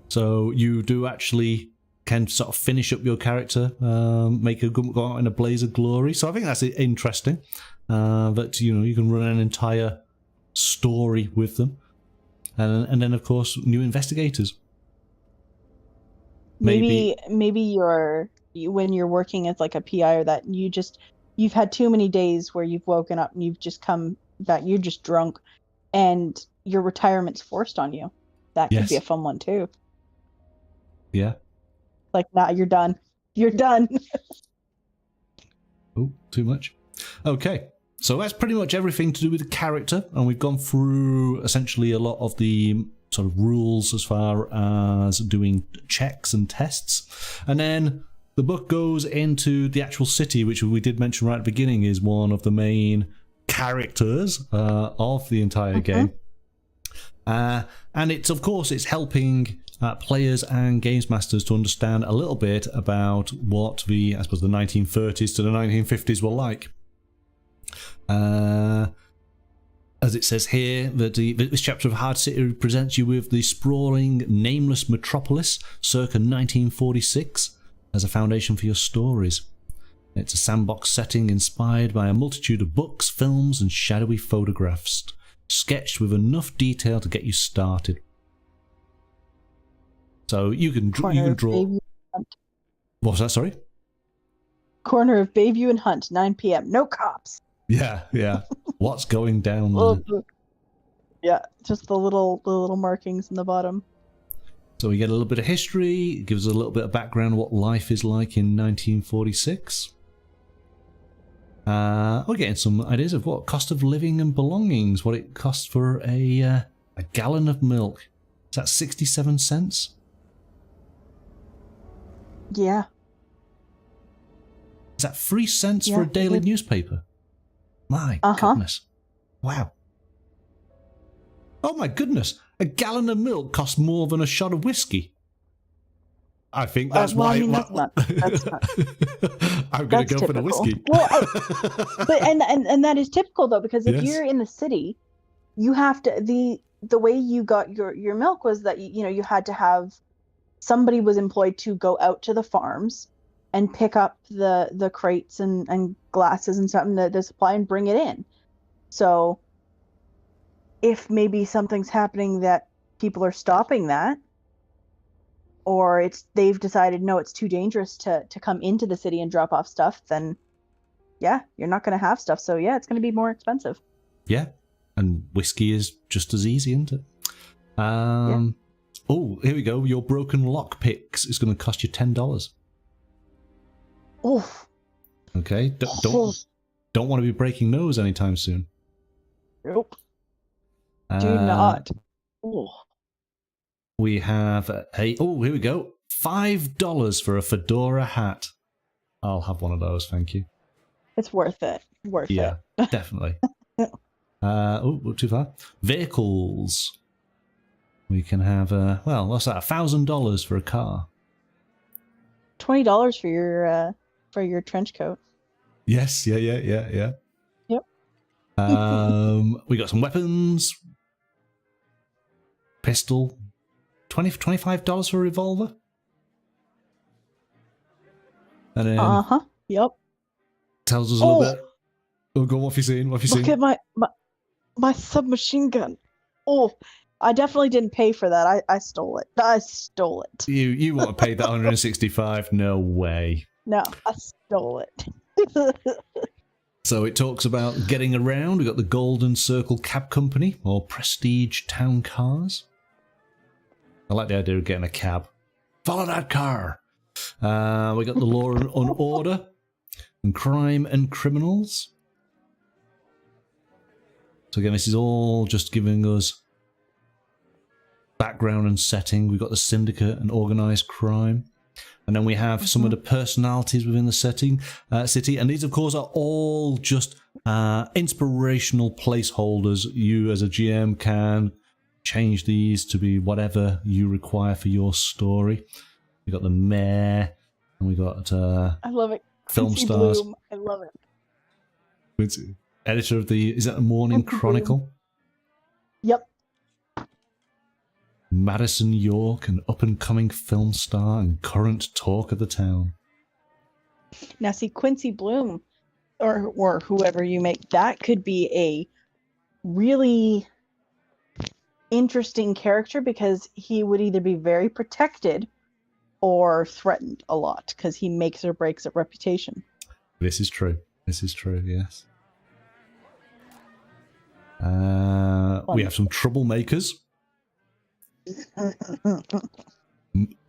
So you do actually can sort of finish up your character, make a go out in a blaze of glory. So I think that's interesting. That you can run an entire story with them, and then of course new investigators. Maybe when you're working as like a PI or that, you've had too many days where you've woken up and you've just come back, you're just drunk, and your retirement's forced on you. That could be a fun one too. Yeah. Like, nah, you're done. You're done. Oh, too much. Okay, so that's pretty much everything to do with the character, and we've gone through essentially a lot of the sort of rules as far as doing checks and tests. And then the book goes into the actual city, which we did mention right at the beginning is one of the main characters of the entire game. And it's helping players and games masters to understand a little bit about what the 1930s to the 1950s were like. As it says here, that this chapter of Hard City presents you with the sprawling, nameless metropolis circa 1946 as a foundation for your stories. It's a sandbox setting inspired by a multitude of books, films, and shadowy photographs, sketched with enough detail to get you started. So you can draw. What was that? Sorry. Corner of Bayview and Hunt, 9 p.m. No cops. Yeah. What's going down there? Yeah, just the little markings in the bottom. So we get a little bit of history. It gives us a little bit of background on what life is like in 1946. We're getting some ideas of what cost of living and belongings, what it costs for a gallon of milk. Is that 67 cents? Yeah. Is that 3 cents for a daily newspaper? My goodness. Wow. Oh my goodness. A gallon of milk costs more than a shot of whiskey. I think that's why. That's not. I'm going to go typical. For the whiskey. Well, but that is typical though, because if you're in the city, you have to the way you got your milk was that you had to have somebody was employed to go out to the farms and pick up the crates and glasses and something, the supply, and bring it in. So if maybe something's happening that people are stopping that, or they've decided no, it's too dangerous to come into the city and drop off stuff, then yeah, you're not going to have stuff. So yeah, it's going to be more expensive. Yeah, and whiskey is just as easy, isn't it? Yeah. Oh, here we go. Your broken lock picks is going to cost you $10. Oh. Okay. Don't want to be breaking those anytime soon. Nope. Do not. Oh. We have here we go. $5 for a fedora hat. I'll have one of those, thank you. It's worth it. Yeah, definitely. Not too far. Vehicles. We can have what's that? $1,000 for a car. $20 for your trench coat. Yes, yeah. Yep. We got some weapons. Pistol. $25 for a revolver. And then Yep. Tells us a little bit. Oh, go on, what have you seen? What have you seen? Look at my submachine gun. Oh, I definitely didn't pay for that. I stole it. I stole it. You want to pay that $165? No way. No, I stole it. So it talks about getting around. We've got the Golden Circle Cab Company, or Prestige Town Cars. I like the idea of getting a cab. Follow that car. We got the Law and Order, and Crime and Criminals. So again, this is all just giving us background and setting. We've got the Syndicate and Organised Crime. And then we have some of the personalities within the city. And these, of course, are all just inspirational placeholders. You, as a GM, can change these to be whatever you require for your story. We got the mayor, and we got I love it. Film Quincy stars. Bloom. I love it. Quincy, editor of is that the Morning Chronicle? Yep. Madison York, an up-and-coming film star and current talk of the town. Now, see, Quincy Bloom, or whoever you make, that could be a really interesting character, because he would either be very protected or threatened a lot, because he makes or breaks a reputation. This is true. Yes. We have some troublemakers.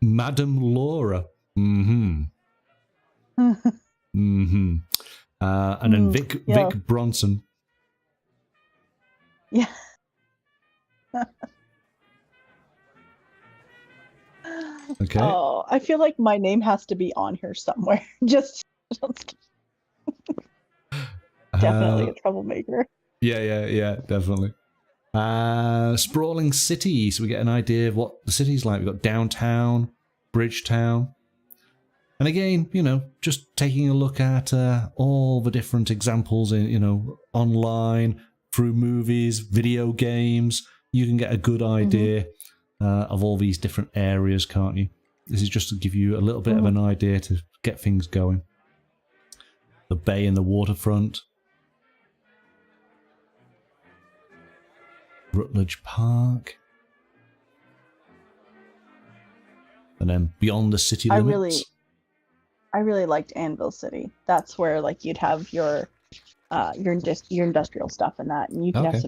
Madam Laura. And then Vic Bronson. Yeah. Okay. Oh, I feel like my name has to be on here somewhere. Just definitely a troublemaker. Yeah, definitely. Sprawling city, so we get an idea of what the city's like. We've got downtown, Bridgetown. And again, just taking a look at all the different examples in, online, through movies, video games, you can get a good idea of all these different areas, can't you? This is just to give you a little bit of an idea to get things going. The bay and the waterfront. Rutledge Park. And then beyond the city limits. I really liked Anvil City. That's where you'd have your industrial stuff and that, and you can have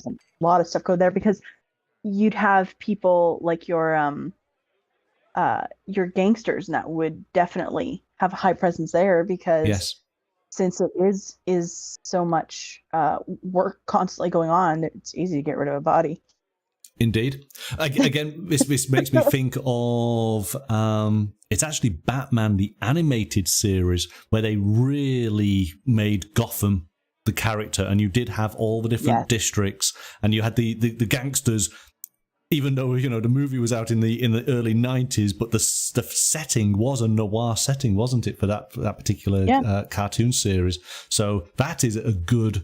some lot of stuff go there, because you'd have people like your gangsters, and that would definitely have a high presence there, because since it is so much work constantly going on, it's easy to get rid of a body. Indeed. Again, this makes me think of it's actually Batman the animated series, where they really made Gotham the character, and you did have all the different districts, and you had the gangsters. Even though the movie was out in the early 90s, but the setting was a noir setting, wasn't it, for that particular cartoon series? So that is a good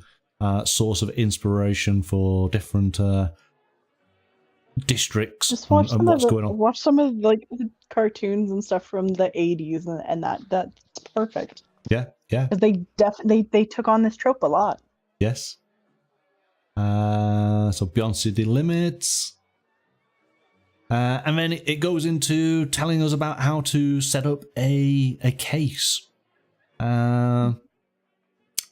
source of inspiration for different districts Just watch and what's going on. watch some of like the cartoons and stuff from the 80s, and that's perfect. Yeah, yeah. Because they took on this trope a lot. Yes. So beyond city limits. And then it goes into telling us about how to set up a case. And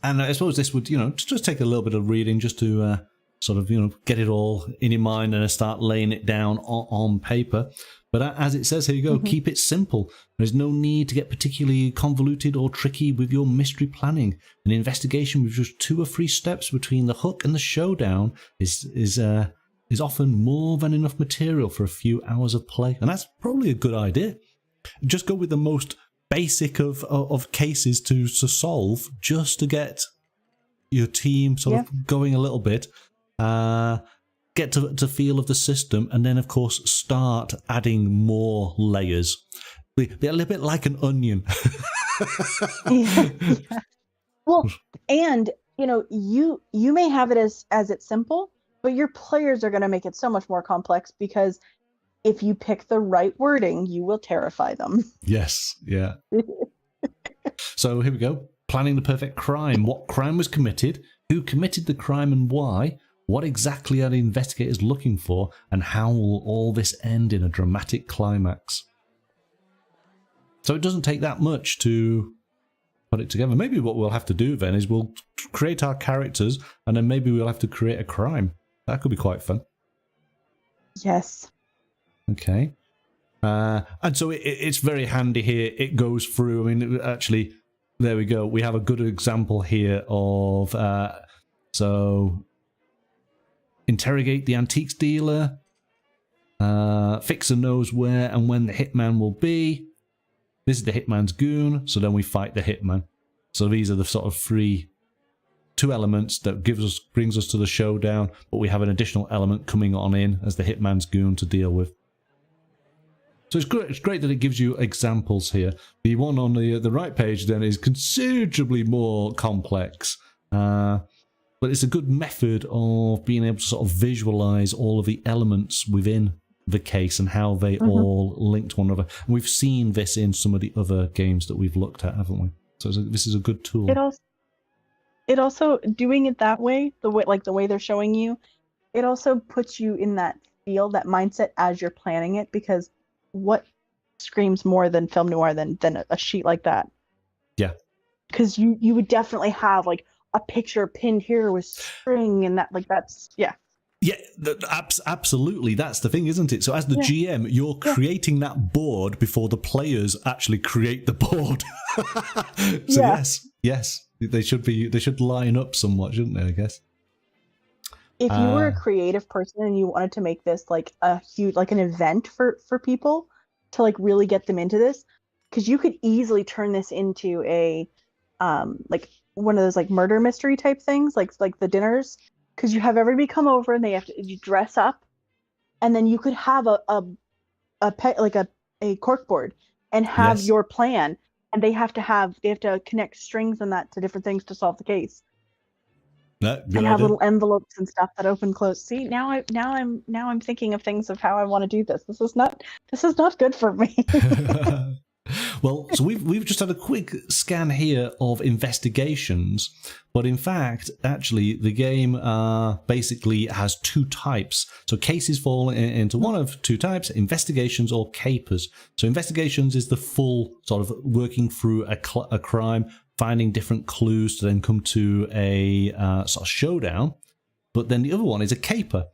I suppose this would, just take a little bit of reading just to sort of, get it all in your mind and start laying it down on paper. But as it says, here you go, keep it simple. There's no need to get particularly convoluted or tricky with your mystery planning. An investigation with just 2 or 3 steps between the hook and the showdown is often more than enough material for a few hours of play. And that's probably a good idea. Just go with the most basic of cases to solve, just to get your team sort of going a little bit. Get to feel of the system, and then of course start adding more layers. Be a little bit like an onion. Yeah. Well, and you may have it as it's simple, but your players are going to make it so much more complex, because if you pick the right wording, you will terrify them. Yes, yeah. So here we go. Planning the perfect crime. What crime was committed? Who committed the crime and why? What exactly are the investigators looking for? And how will all this end in a dramatic climax? So it doesn't take that much to put it together. Maybe what we'll have to do then is we'll create our characters, and then maybe we'll have to create a crime. That could be quite fun. Yes. Okay. And so it's very handy here. It goes through. I mean, actually, there we go. We have a good example here of... so... interrogate the antiques dealer. Fixer knows where and when the hitman will be. This is the hitman's goon, so then we fight the hitman. So these are the sort of 2 elements that brings us to the showdown, but we have an additional element coming on in as the hitman's goon to deal with. So it's great that it gives you examples here. The one on the right page then is considerably more complex. But it's a good method of being able to sort of visualize all of the elements within the case and how they all link to one another. And we've seen this in some of the other games that we've looked at, haven't we? So this is a good tool. It also doing it that way, the way they're showing you, it also puts you in that feel, that mindset as you're planning it, because what screams more than film noir than a sheet like that? Yeah. Because you would definitely have like a picture pinned here with string and that, like, that's, yeah. Yeah, absolutely. That's the thing, isn't it? So as the GM, you're creating that board before the players actually create the board. So yes, they should line up somewhat, shouldn't they, I guess? If you were a creative person and you wanted to make this like a huge, like an event for people to like really get them into this, because you could easily turn this into a like one of those like murder mystery type things, like the dinners, because you have everybody come over and you dress up, and then you could have a corkboard and have your plan, and they have to connect strings and that to different things to solve the case. And have little envelopes and stuff that open close. See, now I'm thinking of things of how I want to do this. This is not good for me. Well, so we've just had a quick scan here of investigations, but in fact, actually, the game basically has 2 types. So cases fall into one of 2 types: investigations or capers. So investigations is the full sort of working through a crime, finding different clues to then come to a sort of showdown. But then the other one is a caper.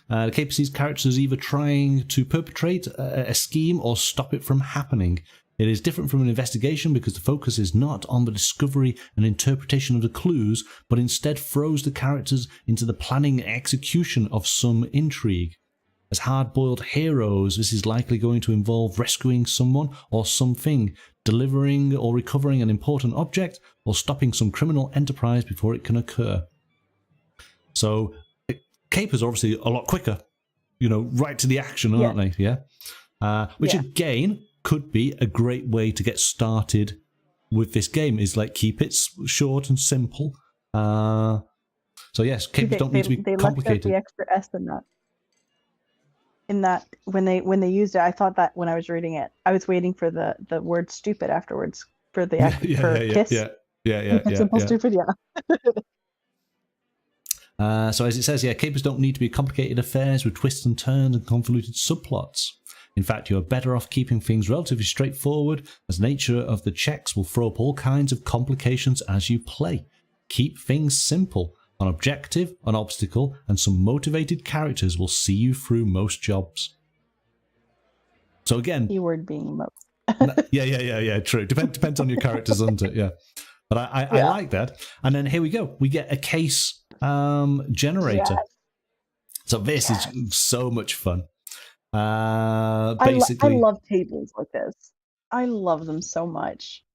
The caper sees characters either trying to perpetrate a scheme or stop it from happening. It is different from an investigation because the focus is not on the discovery and interpretation of the clues, but instead throws the characters into the planning and execution of some intrigue. As hard-boiled heroes, this is likely going to involve rescuing someone or something, delivering or recovering an important object, or stopping some criminal enterprise before it can occur. So, capers are obviously a lot quicker, right to the action, aren't they? Yeah. Which again could be a great way to get started with this game, is like keep it short and simple. So yes, capers don't need to be complicated. They left out the extra S in that. in that when they used it, I thought that when I was reading it, I was waiting for the word stupid afterwards for the for kiss. Simple stupid, So as it says, capers don't need to be complicated affairs with twists and turns and convoluted subplots. In fact, you are better off keeping things relatively straightforward, as nature of the checks will throw up all kinds of complications as you play. Keep things simple. An objective, an obstacle, and some motivated characters will see you through most jobs. So again, keyword being most. True. Depends on your characters, doesn't it? Yeah. But I like that. And then here we go. We get a case generator. Yes. So this is so much fun. Basically, I love tables like this. I love them so much.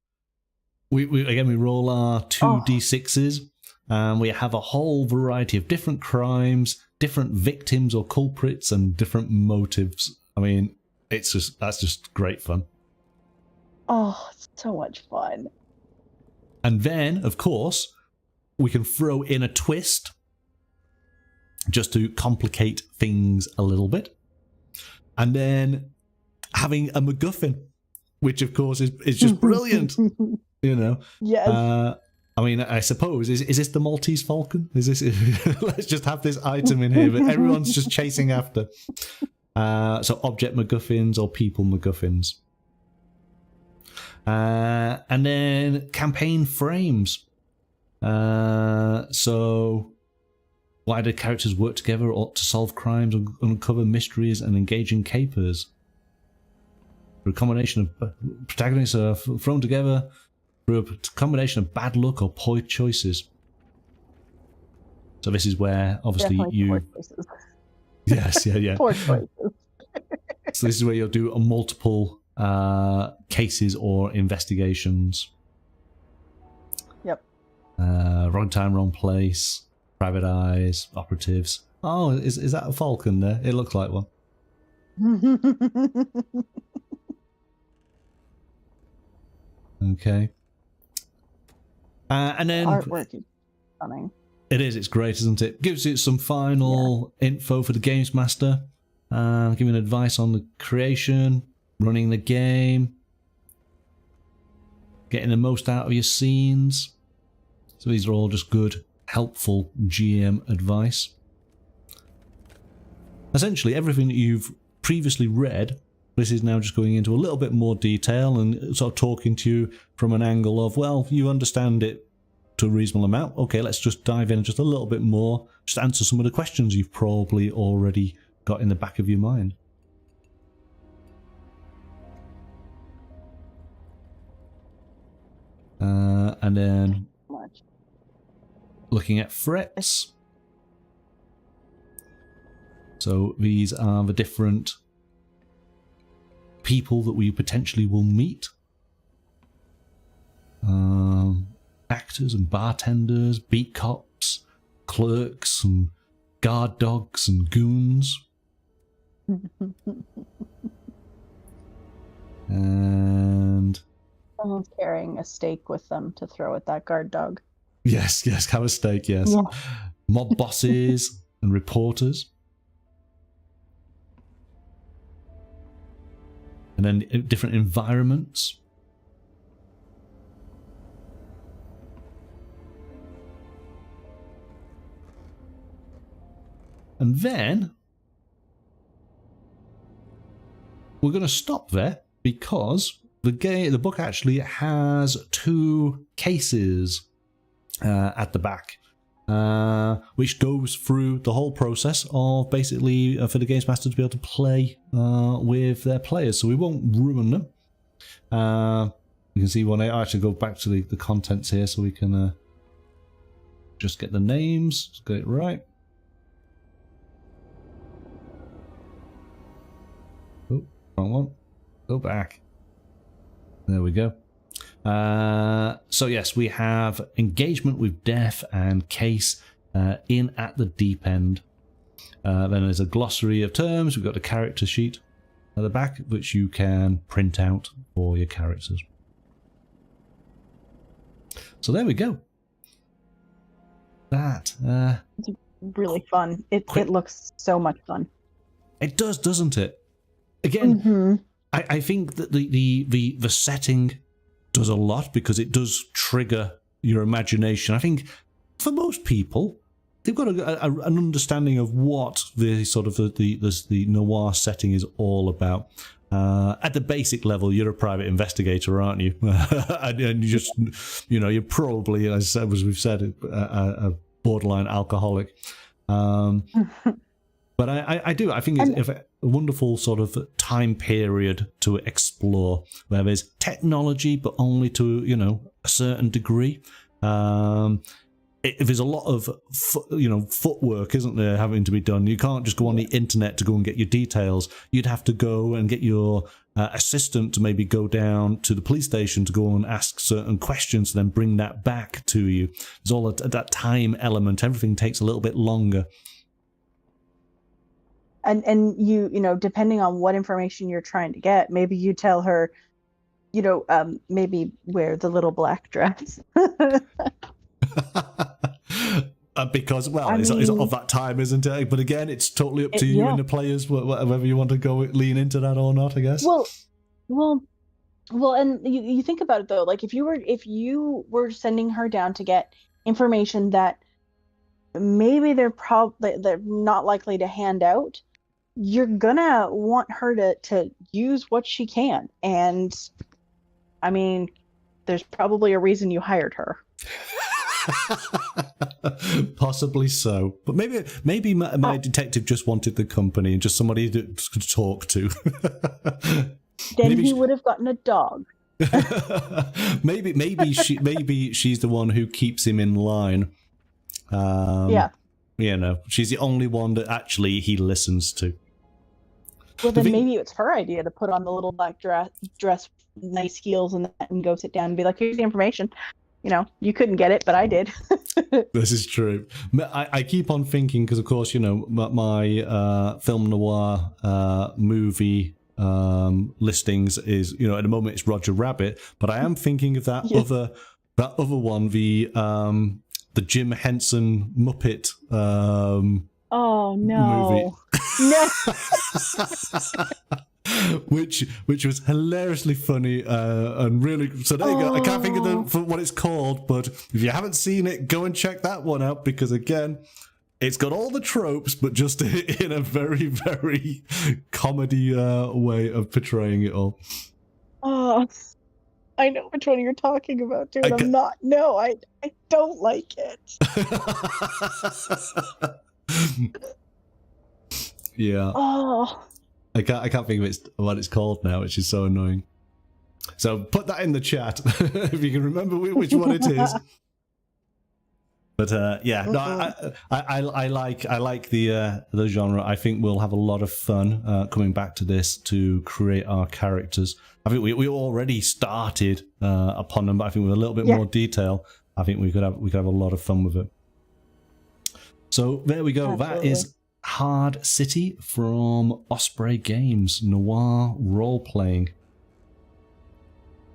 We roll our 2d6s. We have a whole variety of different crimes, different victims or culprits, and different motives. I mean, that's just great fun. Oh, it's so much fun. And then, of course, we can throw in a twist just to complicate things a little bit. And then having a MacGuffin, which of course is just brilliant. Yes. I mean, I suppose, is this the Maltese Falcon? Is this? Let's just have this item in here, but everyone's just chasing after. So object MacGuffins or people MacGuffins. And then campaign frames. So why do characters work together or to solve crimes, uncover mysteries, and engaging capers? Through a combination of protagonists are thrown together through a combination of bad luck or poor choices. So this is where obviously poor choices. Yes, poor choices. So this is where you'll do a multiple cases or investigations. Yep. Wrong time, wrong place. Private eyes, operatives. Oh, is that a falcon there? It looks like one. Okay. And then artwork is stunning. It is. It's great, isn't it? Gives it some final info for the games master, giving advice on the creation, running the game, getting the most out of your scenes. So these are all just good, helpful GM advice. Essentially, everything that you've previously read, this is now just going into a little bit more detail and sort of talking to you from an angle of, well, you understand it to a reasonable amount. Okay, let's just dive in just a little bit more, just answer some of the questions you've probably already got in the back of your mind. And then looking at threats. So these are the different people that we potentially will meet. Actors and bartenders, beat cops, clerks and guard dogs and goons. And someone's carrying a stake with them to throw at that guard dog. Yes, have a stake, yes. Yeah. Mob bosses and reporters. And then different environments. And then we're going to stop there because the book actually has 2 cases at the back, which goes through the whole process of basically for the games master to be able to play with their players. So we won't ruin them. You can see when I actually go back to the contents here, so we can just get the names, just get it right. Oh, wrong one. Go back. There we go. So yes, we have engagement with death and case in at the deep end. Then there's a glossary of terms. We've got a character sheet at the back, which you can print out for your characters. So there we go. That it's really fun. It looks so much fun. It does, doesn't it? Again, I think that the setting does a lot because it does trigger your imagination. I think for most people, they've got an understanding of what the sort of the noir setting is all about. At the basic level, you're a private investigator, aren't you? and you just, you're probably, as we've said, a borderline alcoholic. But I think it's a wonderful sort of time period to explore, where there's technology, but only to, a certain degree. There's a lot of, footwork, isn't there, having to be done. You can't just go on the internet to go and get your details. You'd have to go and get your assistant to maybe go down to the police station to go and ask certain questions, and then bring that back to you. There's all that time element. Everything takes a little bit longer. And you depending on what information you're trying to get, maybe you tell her, maybe wear the little black dress. Because, it's of that time, isn't it? But again, it's totally up to you and the players, whether you want to go lean into that or not, I guess. Well, and you think about it though, like if you were sending her down to get information that maybe they're not likely to hand out, you're gonna want her to use what she can. And I mean, there's probably a reason you hired her. Possibly so, but maybe my detective just wanted the company and just somebody to talk to. Then he would have gotten a dog. maybe she's the one who keeps him in line. She's the only one that actually he listens to. Well, then maybe it's her idea to put on the little black dress, nice heels, and go sit down and be like, "Here's the information." You couldn't get it, but I did. This is true. I keep on thinking, because of course, my film noir movie listings is, at the moment it's Roger Rabbit, but I am thinking of that other one, the Jim Henson Muppet oh no. movie. No. which was hilariously funny and really. So there you go. I can't think of what it's called, but if you haven't seen it, go and check that one out, because again, it's got all the tropes, but just in a very, very comedy way of portraying it all. Oh, I know which one you're talking about, dude. I'm not. No, I don't like it. Yeah. Oh. I can't think of what it's called now, which is so annoying. So put that in the chat if you can remember which one it is. But I like the genre. I think we'll have a lot of fun coming back to this to create our characters. I think we already started upon them, but I think with a little bit more detail, I think we could have a lot of fun with it. So there we go. Absolutely. That is Hard City from Osprey Games, Noir Roleplaying.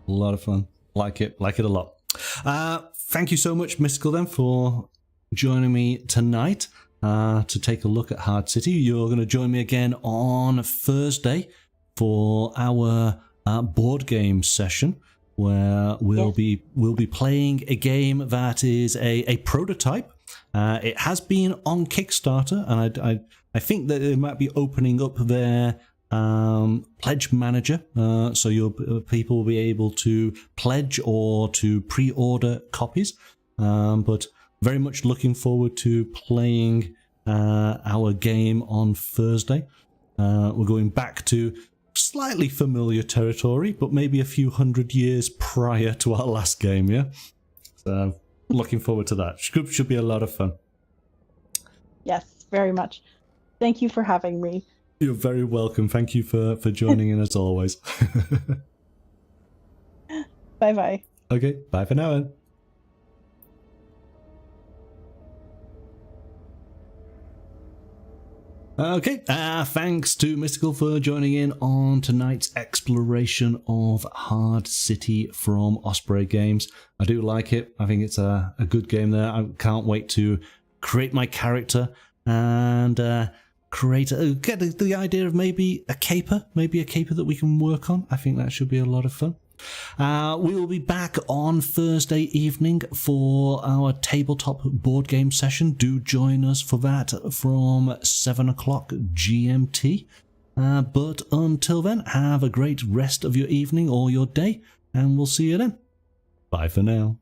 A lot of fun. Like it a lot. Thank you so much, Mystical, then, for joining me tonight to take a look at Hard City. You're going to join me again on Thursday for our board game session, where we'll be playing a game that is a prototype. It has been on Kickstarter, and I think that it might be opening up their pledge manager, so your people will be able to pledge or to pre-order copies. But very much looking forward to playing our game on Thursday. We're going back to slightly familiar territory, but maybe a few hundred years prior to our last game. Yeah, so looking forward to that. Should be a lot of fun. Yes, very much. Thank you for having me. You're very welcome. Thank you for joining in as always. Bye-bye. Okay, bye for now then. Okay, thanks to Mystical for joining in on tonight's exploration of Hard City from Osprey Games. I do like it. I think it's a good game there. I can't wait to create my character and create get the idea of maybe a caper that we can work on. I think that should be a lot of fun. We will be back on Thursday evening for our tabletop board game session. Do join us for that from 7 o'clock GMT. But until then, have a great rest of your evening or your day, and we'll see you then. Bye for now.